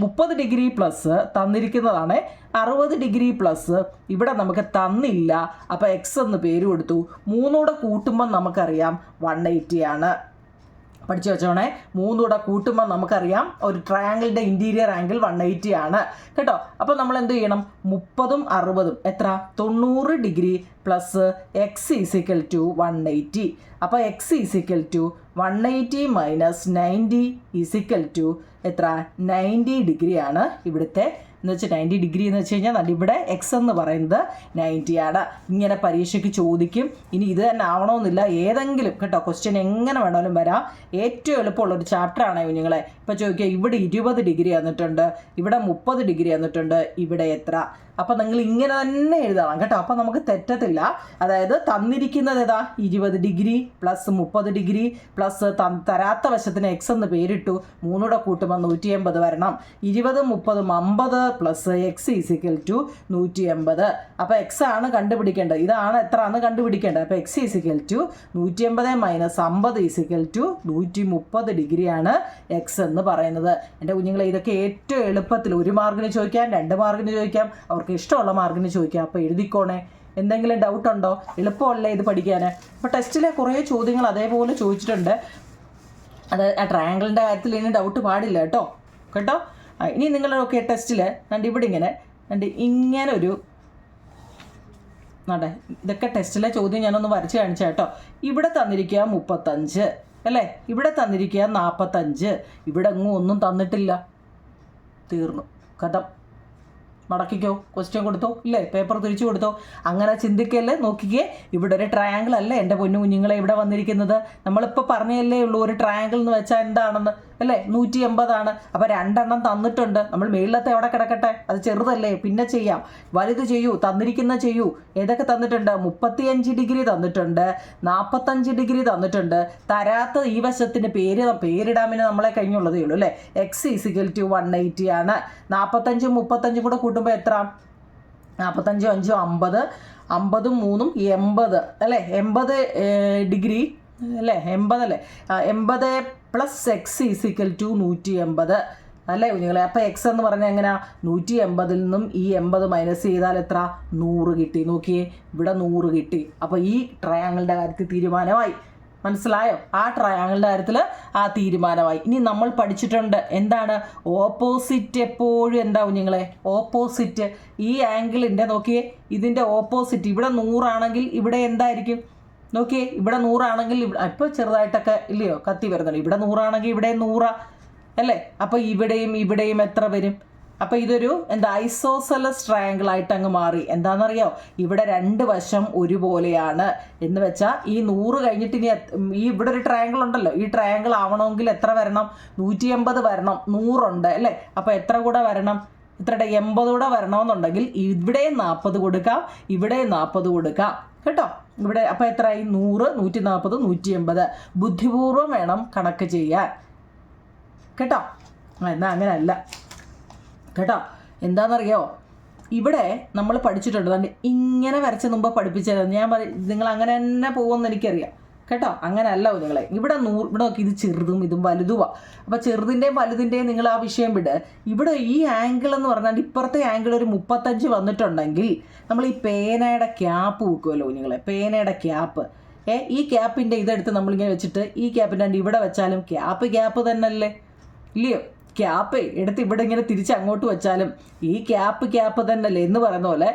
30 ഡിഗ്രി പ്ലസ് തന്നിരിക്കുന്നതാണ്, 60 ഡിഗ്രി പ്ലസ് ഇവിടെ നമുക്ക് തന്നില്ല, അപ്പോൾ എക്സ് എന്ന് പേര് കൊടുത്തു. 3 കൂടെ കൂട്ടുമ്പോൾ നമുക്കറിയാം 180 ആണ്. പഠിച്ചു വെച്ചോണേ. 3 കൂടെ കൂട്ടുമ്പോൾ നമുക്കറിയാം ഒരു ട്രയാങ്കിളിൻ്റെ ഇൻറ്റീരിയർ ആംഗിൾ 180 ആണ് കേട്ടോ. അപ്പോൾ നമ്മൾ എന്ത് ചെയ്യണം? 30ഉം 60ഉം എത്ര? 90 degree plus x is equal to 180. അപ്പോൾ x is equal to 180 minus 90 is equal to എത്ര? 90 ഡിഗ്രിയാണ് ഇവിടുത്തെ എന്ന് വെച്ചാൽ 90 ഡിഗ്രി എന്ന് വെച്ച് കഴിഞ്ഞാൽ ഇവിടെ എക്സ് എന്ന് പറയുന്നത് 90 ആണ്. ഇങ്ങനെ പരീക്ഷയ്ക്ക് ചോദിക്കും. ഇനി ഇത് തന്നെ ആവണമെന്നില്ല, ഏതെങ്കിലും കേട്ടോ ക്വസ്റ്റ്യൻ എങ്ങനെ വേണമെങ്കിലും വരാം. ഏറ്റവും എളുപ്പമുള്ളൊരു ചാപ്റ്ററാണ് കുഞ്ഞുങ്ങളെ. ഇപ്പോൾ ചോദിക്കുക, ഇവിടെ 20 ഡിഗ്രി വന്നിട്ടുണ്ട്, ഇവിടെ 30 ഡിഗ്രി വന്നിട്ടുണ്ട്, ഇവിടെ എത്ര? അപ്പോൾ നിങ്ങൾ ഇങ്ങനെ തന്നെ എഴുതണം കേട്ടോ, അപ്പോൾ നമുക്ക് തെറ്റത്തില്ല. അതായത് തന്നിരിക്കുന്നത് ഏതാ? 20 ഡിഗ്രി പ്ലസ് 30 ഡിഗ്രി പ്ലസ് തരാത്ത വശത്തിന് എക്സ് എന്ന് പേരിട്ടു. 3 കൂടെ കൂട്ടുമ്പോൾ 180 വരണം. 20, 30, 50 പ്ലസ് എക്സ് ഈസിക്കൽ ടു 180. അപ്പോൾ എക്സ് ആണ് കണ്ടുപിടിക്കേണ്ടത്. ഇതാണ് എത്ര ആണ് കണ്ടുപിടിക്കേണ്ടത്. അപ്പോൾ x is equal to 180 minus 50 is equal to 130 ഡിഗ്രിയാണ് എക്സ് എന്ന് പറയുന്നത്. എൻ്റെ കുഞ്ഞുങ്ങളെ, ഇതൊക്കെ ഏറ്റവും എളുപ്പത്തിൽ 1 മാർക്കിന് ചോദിക്കാം, 2 മാർക്കിന് ചോദിക്കാം, അവർക്ക് ഇഷ്ടമുള്ള മാർക്കിന് ചോദിക്കാം. അപ്പോൾ എഴുതിക്കോണേ. എന്തെങ്കിലും ഡൗട്ട് ഉണ്ടോ? എളുപ്പമല്ലേ ഇത് പഠിക്കാൻ? അപ്പോൾ ടെസ്റ്റിലെ കുറേ ചോദ്യങ്ങൾ അതേപോലെ ചോദിച്ചിട്ടുണ്ട്. അത് ആ ട്രയാങ്കിളിൻ്റെ കാര്യത്തിൽ ഇനി ഡൗട്ട് പാടില്ല കേട്ടോ. ഇനി നിങ്ങളൊക്കെ ടെസ്റ്റിൽ ഇവിടെ ഇങ്ങനെ ഒരു ഇതൊക്കെ ടെസ്റ്റിലെ ചോദ്യം ഞാനൊന്ന് വരച്ച് കാണിച്ചാൽ കേട്ടോ. ഇവിടെ തന്നിരിക്കുക 35 അല്ലേ, ഇവിടെ തന്നിരിക്കുക 45, ഇവിടെ ഒന്നും തന്നിട്ടില്ല, തീർന്നു, കഥ. മടക്കിക്കോ, ക്വസ്റ്റ്യൻ കൊടുത്തോ ഇല്ലേ, പേപ്പർ തിരിച്ചു കൊടുത്തോ. അങ്ങനെ ചിന്തിക്കല്ലേ. നോക്കിക്കേ, ഇവിടെ ഒരു ട്രയാങ്കിൾ അല്ലേ എൻ്റെ പൊന്നു കുഞ്ഞുങ്ങളെ ഇവിടെ വന്നിരിക്കുന്നത്. നമ്മളിപ്പോൾ പറഞ്ഞല്ലേ ഉള്ളൂ ഒരു ട്രയാങ്കിൾ എന്ന് വെച്ചാൽ എന്താണെന്ന് അല്ലേ, 180 ആണ്. അപ്പോൾ 2 എണ്ണം തന്നിട്ടുണ്ട്. നമ്മൾ മേളിലത്തെ എവിടെ കിടക്കട്ടെ, അത് ചെറുതല്ലേ, പിന്നെ ചെയ്യാം. വലുത് ചെയ്യൂ, തന്നിരിക്കുന്ന ചെയ്യൂ. ഏതൊക്കെ തന്നിട്ടുണ്ട്? 35 ഡിഗ്രി തന്നിട്ടുണ്ട്, 45 ഡിഗ്രി തന്നിട്ടുണ്ട്. തരാത്ത ഈ വശത്തിന് പേരിടാമിന് നമ്മളെ കഴിഞ്ഞുള്ളതേ ഉള്ളൂ അല്ലേ. എക്സ് ഈസിക്കൽ ടു 180 ആണ്. 45ഉം 35ഉം കൂടെ കൂട്ടുമ്പോൾ എത്ര? 45, 5, 50, 50ഉം 3ഉം 80 അല്ലേ, 80 ഡിഗ്രി അല്ലേ, 80 അല്ലേ, 80 പ്ലസ് എക്സ് ഈസിക്കൽ ടു 180 അല്ലേ കുഞ്ഞുങ്ങളെ. അപ്പോൾ എക്സ് എന്ന് പറഞ്ഞാൽ എങ്ങനെയാ? 180ൽ നിന്നും ഈ 80 മൈനസ് ചെയ്താൽ എത്ര? 100 കിട്ടി. നോക്കിയേ, ഇവിടെ 100 കിട്ടി. അപ്പോൾ ഈ ട്രയാങ്കിളിൻ്റെ കാര്യത്തിൽ തീരുമാനമായി. മനസ്സിലായോ? ആ ട്രയാങ്കിളിൻ്റെ കാര്യത്തിൽ ആ തീരുമാനമായി. ഇനി നമ്മൾ പഠിച്ചിട്ടുണ്ട് എന്താണ് ഓപ്പോസിറ്റ്. എപ്പോഴും എന്താ കുഞ്ഞുങ്ങളെ? ഓപ്പോസിറ്റ്. ഈ ആംഗിളിൻ്റെ നോക്കിയേ, ഇതിൻ്റെ ഓപ്പോസിറ്റ്. ഇവിടെ 100 ആണെങ്കിൽ ഇവിടെ എന്തായിരിക്കും? നോക്കിയേ, ഇവിടെ 100 ആണെങ്കിൽ ഇപ്പോൾ ചെറുതായിട്ടൊക്കെ ഇല്ലയോ കത്തി വരുന്നുണ്ട്. ഇവിടെ 100 ആണെങ്കിൽ ഇവിടെ 100 അല്ലേ. അപ്പോൾ ഇവിടെയും എത്ര വരും? അപ്പോൾ ഇതൊരു ഐസോസെലസ് ട്രയാങ്കിൾ ആയിട്ട് അങ്ങ് മാറി. എന്താണെന്നറിയോ? ഇവിടെ 2 വശം ഒരുപോലെയാണ് എന്ന് വെച്ചാൽ ഈ 100 കഴിഞ്ഞിട്ട് ഇനി ഇവിടെ ഒരു ട്രയാങ്കിൾ ഉണ്ടല്ലോ, ഈ ട്രയാങ്കിൾ ആവണമെങ്കിൽ എത്ര വരണം? 180 വരണം. 100 ഉണ്ട് അല്ലേ. അപ്പോൾ എത്ര കൂടെ വരണം? ഇത്രയുടെ 80 കൂടെ വരണമെന്നുണ്ടെങ്കിൽ ഇവിടെയും 40 കൊടുക്കാം, ഇവിടെയും 40 കൊടുക്കാം കേട്ടോ. ഇവിടെ അപ്പോൾ എത്രയായി? 100, 140, 180. ബുദ്ധിപൂർവ്വം വേണം കണക്ക് ചെയ്യാൻ കേട്ടോ. എന്നാൽ അങ്ങനെയല്ല കേട്ടോ. എന്താണെന്നറിയോ? ഇവിടെ നമ്മൾ പഠിച്ചിട്ടുണ്ട്, ഇങ്ങനെ വരച്ച മുമ്പ് പഠിപ്പിച്ചത്. ഞാൻ നിങ്ങൾ അങ്ങനെ തന്നെ പോകുമെന്ന് എനിക്കറിയാം കേട്ടോ. അങ്ങനെയല്ല നിങ്ങളെ. ഇവിടെ നോക്കി, ഇത് ചെറുതും ഇതും വലുതുമാണ്. അപ്പോൾ ചെറുതിൻ്റെയും വലുതിൻ്റെയും നിങ്ങൾ ആ വിഷയം വിട്. ഇവിടെ ഈ ആംഗിൾ എന്ന് പറഞ്ഞാൽ ഇപ്പുറത്തെ ആംഗിൾ ഒരു 35 വന്നിട്ടുണ്ടെങ്കിൽ നമ്മൾ ഈ പേനയുടെ ക്യാപ്പ് വെക്കുമല്ലോ നിങ്ങളെ, പേനയുടെ ക്യാപ്പ്. ഈ ക്യാപ്പിൻ്റെ ഇതെടുത്ത് നമ്മളിങ്ങനെ വെച്ചിട്ട് ഈ ക്യാപ്പിൻ്റെ ഇവിടെ വെച്ചാലും ക്യാപ്പ് തന്നെ അല്ലേ, ഇല്ലയോ? ക്യാപ്പ് എടുത്ത് ഇവിടെ ഇങ്ങനെ തിരിച്ച് അങ്ങോട്ട് വെച്ചാലും ഈ ക്യാപ്പ് തന്നെയല്ലേ എന്ന് പറയുന്ന പോലെ.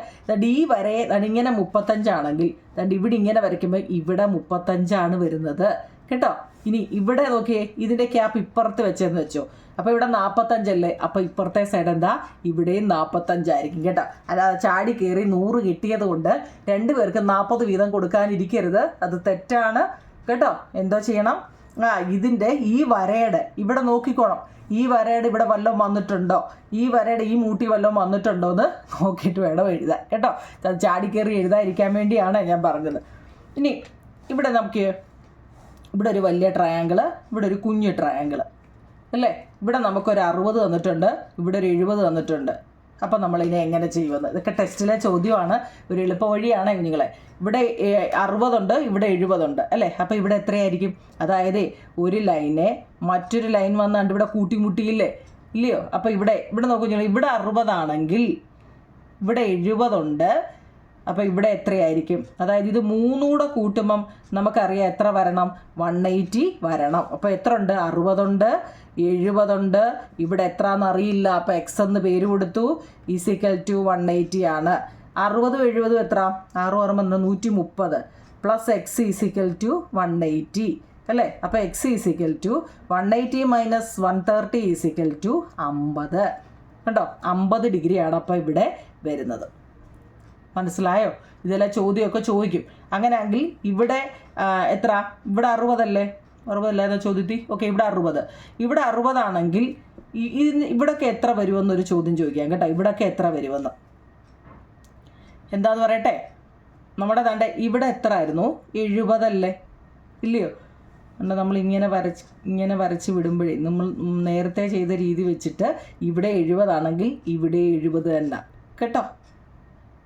ഈ വരെ ഇങ്ങനെ 35 ആണെങ്കിൽ ഇവിടെ ഇങ്ങനെ വരയ്ക്കുമ്പോൾ ഇവിടെ 35 ആണ് വരുന്നത് കേട്ടോ. ഇനി ഇവിടെ നോക്കിയേ, ഇതിൻ്റെ ക്യാപ്പ് ഇപ്പുറത്ത് വെച്ചെന്ന് വെച്ചോ. അപ്പോൾ ഇവിടെ 45 അപ്പോൾ ഇപ്പുറത്തെ സൈഡ് എന്താ, ഇവിടെയും 45 കേട്ടോ. അല്ലാതെ ചാടി കയറി 100 കിട്ടിയത് കൊണ്ട് 2 പേർക്ക് 40 വീതം കൊടുക്കാനിരിക്കരുത്, അത് തെറ്റാണ് കേട്ടോ. എന്തോ ചെയ്യണം, ഇതിൻ്റെ ഈ വരയുടെ ഇവിടെ നോക്കിക്കോണം. ഈ വരയുടെ ഇവിടെ വല്ലതും വന്നിട്ടുണ്ടോ, ഈ വരയുടെ ഈ മൂട്ടി വല്ലതും വന്നിട്ടുണ്ടോ എന്ന് നോക്കിയിട്ട് വേണം എഴുതാൻ കേട്ടോ. അത് ചാടിക്കയറി എഴുതാതിരിക്കാൻ വേണ്ടിയാണ് ഞാൻ പറഞ്ഞത്. ഇനി ഇവിടെ നമുക്ക് ഇവിടെ ഒരു വലിയ ട്രയാങ്കിള്, ഇവിടെ ഒരു കുഞ്ഞു ട്രയാങ്കിള് അല്ലേ. ഇവിടെ നമുക്കൊരു 60 തന്നിട്ടുണ്ട്, ഇവിടെ ഒരു 70 തന്നിട്ടുണ്ട്. അപ്പം നമ്മളിതിനെ എങ്ങനെ ചെയ്യുമെന്ന്, ഇതൊക്കെ ടെസ്റ്റിലെ ചോദ്യമാണ്, ഒരു എളുപ്പ വഴിയാണ് കുഞ്ഞുങ്ങളെ. ഇവിടെ 60 ഉണ്ട്, ഇവിടെ 70 ഉണ്ട് അല്ലേ. അപ്പോൾ ഇവിടെ എത്രയായിരിക്കും, അതായത് ഒരു ലൈനെ മറ്റൊരു ലൈൻ വന്നാണ്ട് ഇവിടെ കൂട്ടിമുട്ടിയില്ലേ, ഇല്ലയോ. അപ്പോൾ ഇവിടെ നോക്കൂ കുഞ്ഞുങ്ങൾ, ഇവിടെ 60 ആണെങ്കിൽ ഇവിടെ 70 ഉണ്ട്. അപ്പോൾ ഇവിടെ എത്രയായിരിക്കും, അതായത് ഇത് 3 കൂടെ കൂട്ടുമ്പം നമുക്കറിയാം എത്ര വരണം, 180 വരണം. അപ്പോൾ എത്ര ഉണ്ട്, 60 ഉണ്ട്, 70 ഉണ്ട്, ഇവിടെ എത്ര എന്നറിയില്ല. അപ്പോൾ എക്സ് എന്ന് പേര് കൊടുത്തു, = 180 ആണ്. 60 70 എത്ര, 6 6 130 പ്ലസ് എക്സ് = 180 അല്ലേ. അപ്പോൾ എക്സ് = 180 മൈനസ് 130 = 50 കണ്ടോ. 50 ഡിഗ്രിയാണ് അപ്പോൾ ഇവിടെ വരുന്നത്. മനസ്സിലായോ? ഇതെല്ലാം ചോദ്യമൊക്കെ ചോദിക്കും. അങ്ങനെയാണെങ്കിൽ ഇവിടെ എത്ര, ഇവിടെ 60 അല്ലേ, 60 അല്ലേ ചോദ്യത്തിൽ. ഓക്കെ, ഇവിടെ 60, ഇവിടെ 60 ആണെങ്കിൽ ഇവിടൊക്കെ എത്ര വരുമെന്നൊരു ചോദ്യം ചോദിക്കാം കേട്ടോ. ഇവിടൊക്കെ എത്ര വരുമെന്ന് എന്താന്ന് പറയട്ടെ. നമ്മുടെ തൻ്റെ ഇവിടെ എത്ര ആയിരുന്നു, 70 അല്ലേ, ഇല്ലയോ. നമ്മൾ ഇങ്ങനെ വരച്ച് വിടുമ്പോഴേ നമ്മൾ നേരത്തെ ചെയ്ത രീതി വെച്ചിട്ട് ഇവിടെ 70 ആണെങ്കിൽ ഇവിടെ 70 തന്നെ കേട്ടോ.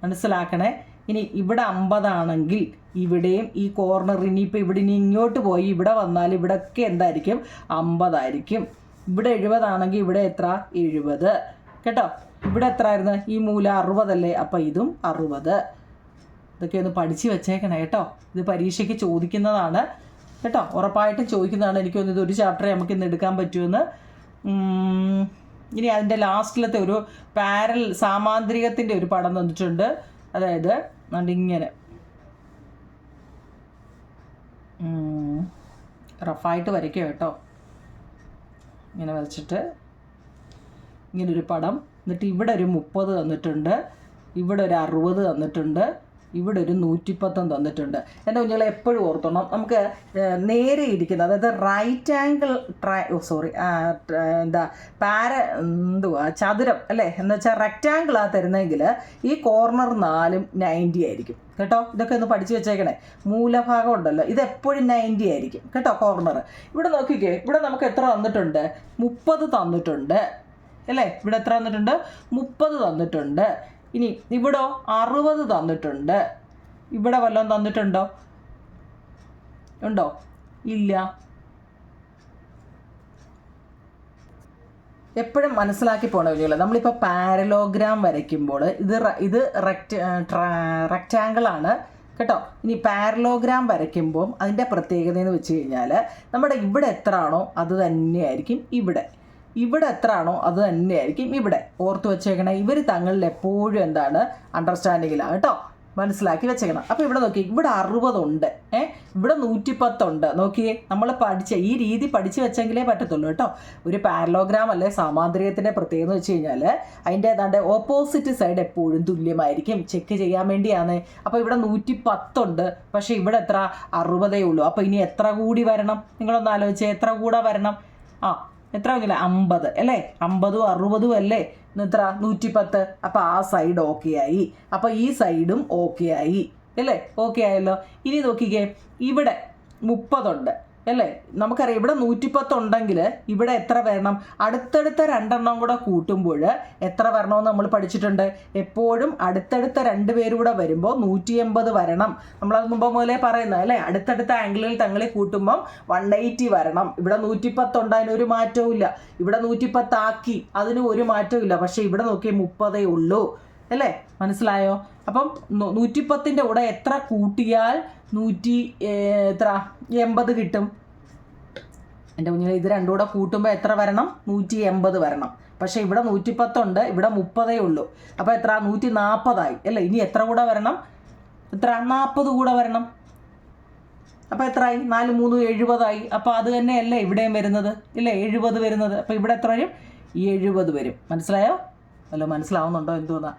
മനസ്സിലാക്കണേ. ഇനി ഇവിടെ 50 ആണെങ്കിൽ ഇവിടെയും ഈ കോർണർ ഇനിയിപ്പോൾ ഇവിടെ ഇനി ഇങ്ങോട്ട് പോയി ഇവിടെ വന്നാൽ ഇവിടെയൊക്കെ എന്തായിരിക്കും, 50 ആയിരിക്കും. ഇവിടെ 70 ആണെങ്കിൽ ഇവിടെ എത്ര, 70 കേട്ടോ. ഇവിടെ എത്ര ആയിരുന്നു, ഈ മൂല 60 അല്ലേ, അപ്പോൾ ഇതും 60. ഇതൊക്കെ ഒന്ന് പഠിച്ച് വെച്ചേക്കണേ കേട്ടോ. ഇത് പരീക്ഷയ്ക്ക് ചോദിക്കുന്നതാണ് കേട്ടോ, ഉറപ്പായിട്ടും ചോദിക്കുന്നതാണ്. എനിക്ക് തോന്നുന്നത് ഒരു ചാപ്റ്റർ നമുക്ക് ഇന്ന് എടുക്കാൻ പറ്റുമെന്ന്. ഇനി അതിൻ്റെ ലാസ്റ്റിലത്തെ ഒരു സാമാന്തരികത്തിൻ്റെ ഒരു പടം തന്നിട്ടുണ്ട്. അതായത് ഇങ്ങനെ റഫായിട്ട് വരയ്ക്കുക കേട്ടോ. ഇങ്ങനെ വരച്ചിട്ട് ഇങ്ങനൊരു പടം, എന്നിട്ട് ഇവിടെ ഒരു 30 തന്നിട്ടുണ്ട്, ഇവിടെ ഒരു 60 തന്നിട്ടുണ്ട്, ഇവിടെ ഒരു 110 തന്നിട്ടുണ്ട്. എൻ്റെ കുഞ്ഞുങ്ങളെ എപ്പോഴും ഓർത്തോണം, നമുക്ക് നേരെ ഇരിക്കുന്നത്, അതായത് റൈറ്റ് ആംഗിൾ ചതുരം അല്ലേ, എന്ന് വെച്ചാൽ റെക്റ്റാങ്കിളാണ് തരുന്നതെങ്കിൽ ഈ കോർണർ 4ഉം 90 ആയിരിക്കും കേട്ടോ. ഇതൊക്കെ ഒന്ന് പഠിച്ചു വെച്ചേക്കണേ. മൂലഭാഗം ഉണ്ടല്ലോ, ഇത് എപ്പോഴും 90 ആയിരിക്കും കേട്ടോ. കോർണർ ഇവിടെ നോക്കിക്കേ, ഇവിടെ നമുക്ക് എത്ര തന്നിട്ടുണ്ട്, 30 തന്നിട്ടുണ്ട് അല്ലേ. ഇവിടെ എത്ര തന്നിട്ടുണ്ട്, 30 തന്നിട്ടുണ്ട്. ഇനി ഇവിടെ 60 തന്നിട്ടുണ്ട്. ഇവിടെ വല്ലതും തന്നിട്ടുണ്ടോ, ഉണ്ടോ, ഇല്ല. എപ്പോഴും മനസ്സിലാക്കി പോകണ കുഞ്ഞുങ്ങളെ, നമ്മളിപ്പോൾ പാരലോഗ്രാം വരയ്ക്കുമ്പോൾ ഇത് റെക്റ്റാങ്കിളാണ് കേട്ടോ. ഇനി പാരലോഗ്രാം വരയ്ക്കുമ്പോൾ അതിൻ്റെ പ്രത്യേകത എന്ന് വെച്ച് കഴിഞ്ഞാൽ നമ്മുടെ ഇവിടെ എത്ര ആണോ അത് തന്നെയായിരിക്കും ഇവിടെ എത്ര ആണോ അത് തന്നെയായിരിക്കും ഇവിടെ. ഓർത്ത് വെച്ചേക്കണം, ഇവർ തങ്ങളിൽ എപ്പോഴും എന്താണ്, അണ്ടർസ്റ്റാൻഡിങ്ങിലാണ് കേട്ടോ. മനസ്സിലാക്കി വെച്ചേക്കണം. അപ്പോൾ ഇവിടെ നോക്കി, ഇവിടെ 60 ഉണ്ട്, ഇവിടെ 110 ഉണ്ട്. നോക്കിയേ, നമ്മൾ ഈ രീതി പഠിച്ച് വെച്ചെങ്കിലേ പറ്റത്തുള്ളൂ കേട്ടോ. ഒരു പാരലോഗ്രാം അല്ലെ സാമാന്തരികത്തിൻ്റെ പ്രത്യേകത എന്ന് വെച്ച് കഴിഞ്ഞാൽ അതിൻ്റെ ഏതാണ്ട് ഓപ്പോസിറ്റ് സൈഡ് എപ്പോഴും തുല്യമായിരിക്കും. ചെക്ക് ചെയ്യാൻ വേണ്ടിയാണ്. അപ്പോൾ ഇവിടെ 110 ഉണ്ട്, പക്ഷേ ഇവിടെ എത്ര, 60 ഉള്ളൂ. അപ്പോൾ ഇനി എത്ര കൂടി വരണം, നിങ്ങളൊന്ന് ആലോചിച്ചേ, എത്ര കൂടെ വരണം. എത്ര ഇല്ല, 50 അല്ലേ, 50ഉം 60ഉം അല്ലേ, എത്ര 110. അപ്പോൾ ആ സൈഡ് ഓക്കെ ആയി. അപ്പോൾ ഈ സൈഡും ഓക്കെ ആയി അല്ലേ, ഓക്കെ ആയല്ലോ. ഇനി നോക്കിക്കേ, ഇവിടെ 30 ഉണ്ട് അല്ലേ. നമുക്കറിയാം ഇവിടെ 110 ഉണ്ടെങ്കിൽ ഇവിടെ എത്ര വരണം, അടുത്തടുത്ത 2 എണ്ണം കൂടെ കൂട്ടുമ്പോൾ എത്ര വരണമെന്ന് നമ്മൾ പഠിച്ചിട്ടുണ്ട്. എപ്പോഴും അടുത്തടുത്ത 2 പേരും കൂടെ വരുമ്പോൾ 180 വരണം. നമ്മളത് മുമ്പ് മുതലേ പറയുന്നത് അല്ലേ. അടുത്തടുത്ത ആംഗിളിൽ തങ്ങളിൽ കൂട്ടുമ്പം 180 വരണം. ഇവിടെ 110 ഉണ്ട്, അതിനൊരു മാറ്റവും ഇല്ല. ഇവിടെ 110 ആക്കി, അതിന് ഒരു മാറ്റവും ഇല്ല. പക്ഷേ ഇവിടെ നോക്കിയാൽ 30 ഉള്ളൂ അല്ലേ. മനസ്സിലായോ? അപ്പം 110ൻ്റെ കൂടെ എത്ര കൂട്ടിയാൽ 180 കിട്ടും? എൻ്റെ കുഞ്ഞിനെ, ഇത് രണ്ടും കൂടെ കൂട്ടുമ്പോൾ എത്ര വരണം, 180 വരണം. പക്ഷേ ഇവിടെ 110 ഉണ്ട്, ഇവിടെ 30 ഉള്ളൂ. അപ്പോൾ എത്ര, 140 ആയി അല്ലേ. ഇനി എത്ര കൂടെ വരണം, എത്ര, 40 കൂടെ വരണം. അപ്പോൾ എത്രയായി 4 3 70 അപ്പോൾ അത് തന്നെയല്ലേ ഇവിടെയും വരുന്നത് ഇല്ലേ 70 വരുന്നത്. അപ്പോൾ ഇവിടെ എത്ര വരും 70 വരും. മനസ്സിലായോ? അല്ലോ മനസ്സിലാവുന്നുണ്ടോ എന്തോന്നാ?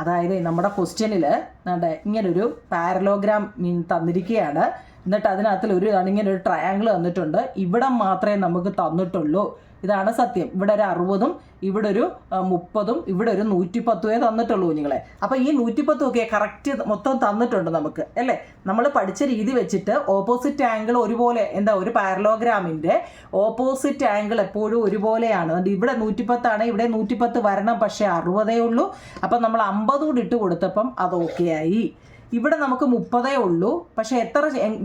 അതായത് നമ്മുടെ ക്വസ്റ്റ്യനിൽ ഇങ്ങനൊരു പാരലോഗ്രാം തന്നിരിക്കുകയാണ്. എന്നിട്ട് അതിനകത്തിൽ ഇങ്ങനെ ഒരു ട്രയാങ്കിൾ തന്നിട്ടുണ്ട്. ഇവിടെ മാത്രമേ നമുക്ക് തന്നിട്ടുള്ളൂ. ഇതാണ് സത്യം. ഇവിടെ ഒരു 60ഉം ഇവിടെ ഒരു 30ഉം ഇവിടെ ഒരു 110 തന്നിട്ടുള്ളൂ കുഞ്ഞുങ്ങളെ. അപ്പോൾ ഈ 110 ഒക്കെ കറക്റ്റ് മൊത്തം തന്നിട്ടുണ്ട് നമുക്ക് അല്ലേ. നമ്മൾ പഠിച്ച രീതി വെച്ചിട്ട് ഓപ്പോസിറ്റ് ആംഗിൾ ഒരുപോലെ ഒരു പാരലോഗ്രാമിൻ്റെ ഓപ്പോസിറ്റ് ആംഗിൾ എപ്പോഴും ഒരുപോലെയാണ്. ഇവിടെ 110 ഇവിടെ 110 വരണം, പക്ഷേ 60 ഉള്ളൂ. അപ്പം നമ്മൾ 50 കൂടി ഇട്ട് കൊടുത്തപ്പം അത് ഓക്കെ ആയി. ഇവിടെ നമുക്ക് 30 ഉള്ളൂ, പക്ഷേ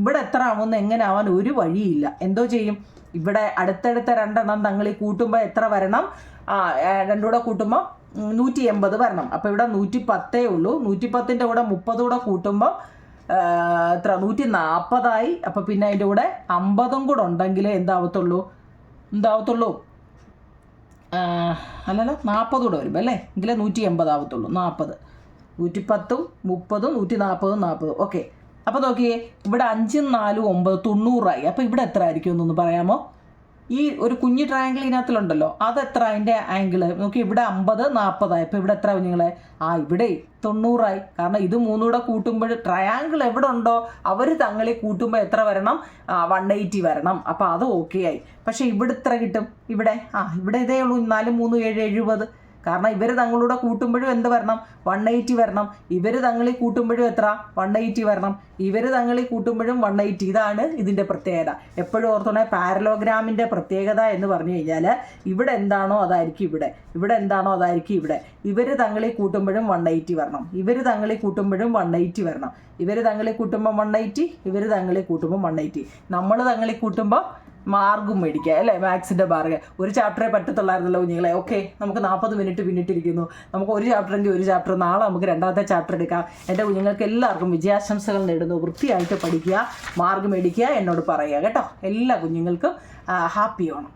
ഇവിടെ എത്ര ആവുമെന്ന് എങ്ങനെ ആവാൻ ഒരു വഴിയില്ല. എന്തോ ചെയ്യും? ഇവിടെ അടുത്തടുത്ത രണ്ടെണ്ണം തങ്ങൾ കൂട്ടുമ്പോൾ എത്ര വരണം? രണ്ടുകൂടെ കൂട്ടുമ്പോൾ 180 വരണം. അപ്പോൾ ഇവിടെ 110 ഉള്ളൂ. 110ൻ്റെ കൂടെ 30 കൂടെ കൂട്ടുമ്പോൾ എത്ര 140 അപ്പോൾ പിന്നെ അതിൻ്റെ കൂടെ 50ഉം കൂടെ ഉണ്ടെങ്കിലേ എന്താവത്തുള്ളൂ അല്ലല്ലോ 40 കൂടെ വരുമ്പോൾ അല്ലേ, എങ്കിലേ 180 ആവത്തുള്ളൂ. 40 110ഉം 30ഉം 140ഉം 40. ഓക്കെ. അപ്പോൾ നോക്കിയേ, ഇവിടെ 5ഉം 4ഉം 9 90 അപ്പോൾ ഇവിടെ എത്ര ആയിരിക്കും എന്നൊന്ന് പറയാമോ? ഈ ഒരു കുഞ്ഞു ട്രയാങ്കിൾ ഇതിനകത്തിലുണ്ടല്ലോ, അതെത്ര അതിൻ്റെ ആംഗിൾ നോക്കി. ഇവിടെ 50 40 അപ്പോൾ ഇവിടെ എത്ര കുഞ്ഞുങ്ങളെ? ഇവിടെ 90. കാരണം ഇത് മൂന്നൂടെ കൂട്ടുമ്പോൾ ട്രയാങ്കിൾ എവിടെ ഉണ്ടോ അവർ തങ്ങളിൽ കൂട്ടുമ്പോൾ എത്ര വരണം? 180 വരണം. അപ്പോൾ അത് ഓക്കെ ആയി. പക്ഷേ ഇവിടെ എത്ര കിട്ടും? ഇവിടെ ഇതേ ഉള്ളൂ 4 3 7 70. കാരണം ഇവർ തങ്ങളുടെ കൂട്ടുമ്പോഴും എന്ത് വരണം? 180 വരണം. ഇവർ തങ്ങളിൽ കൂട്ടുമ്പോഴും എത്ര? 180 വരണം. ഇവർ തങ്ങളിൽ കൂട്ടുമ്പോഴും 180. ഇതാണ് ഇതിൻ്റെ പ്രത്യേകത. എപ്പോഴും ഓർത്തോണേ, പാരലോഗ്രാമിൻ്റെ പ്രത്യേകത എന്ന് പറഞ്ഞു കഴിഞ്ഞാൽ ഇവിടെ എന്താണോ അതായിരിക്കും ഇവിടെ, ഇവിടെ എന്താണോ അതായിരിക്കും ഇവിടെ. ഇവർ തങ്ങളിൽ കൂട്ടുമ്പോഴും 180 വരണം, ഇവർ തങ്ങളിൽ കൂട്ടുമ്പോഴും 180 വരണം. ഇവർ തങ്ങളിൽ കൂട്ടുമ്പോൾ 180, ഇവർ തങ്ങളിൽ കൂട്ടുമ്പോൾ 180. നമ്മൾ തങ്ങളിൽ കൂട്ടുമ്പോൾ മാർഗും മേടിക്കുക അല്ലേ, മാത്സിൻ്റെ മാർഗ്. ഒരു ചാപ്റ്ററേ പറ്റത്തുള്ളായിരുന്നല്ലോ കുഞ്ഞുങ്ങളെ. ഓക്കെ, നമുക്ക് 40 മിനിറ്റ് പിന്നിട്ടിരിക്കുന്നു. നമുക്ക് ഒരു ചാപ്റ്ററെങ്കിൽ ഒരു ചാപ്റ്റർ, നാളെ നമുക്ക് രണ്ടാമത്തെ ചാപ്റ്റർ എടുക്കാം. എൻ്റെ കുഞ്ഞുങ്ങൾക്ക് എല്ലാവർക്കും വിജയാശംസകൾ നേടുന്നു. വൃത്തിയായിട്ട് പഠിക്കുക, മാർഗ് മേടിക്കുക, എന്നോട് പറയുക കേട്ടോ. എല്ലാ കുഞ്ഞുങ്ങൾക്കും ഹാപ്പി ഓണം.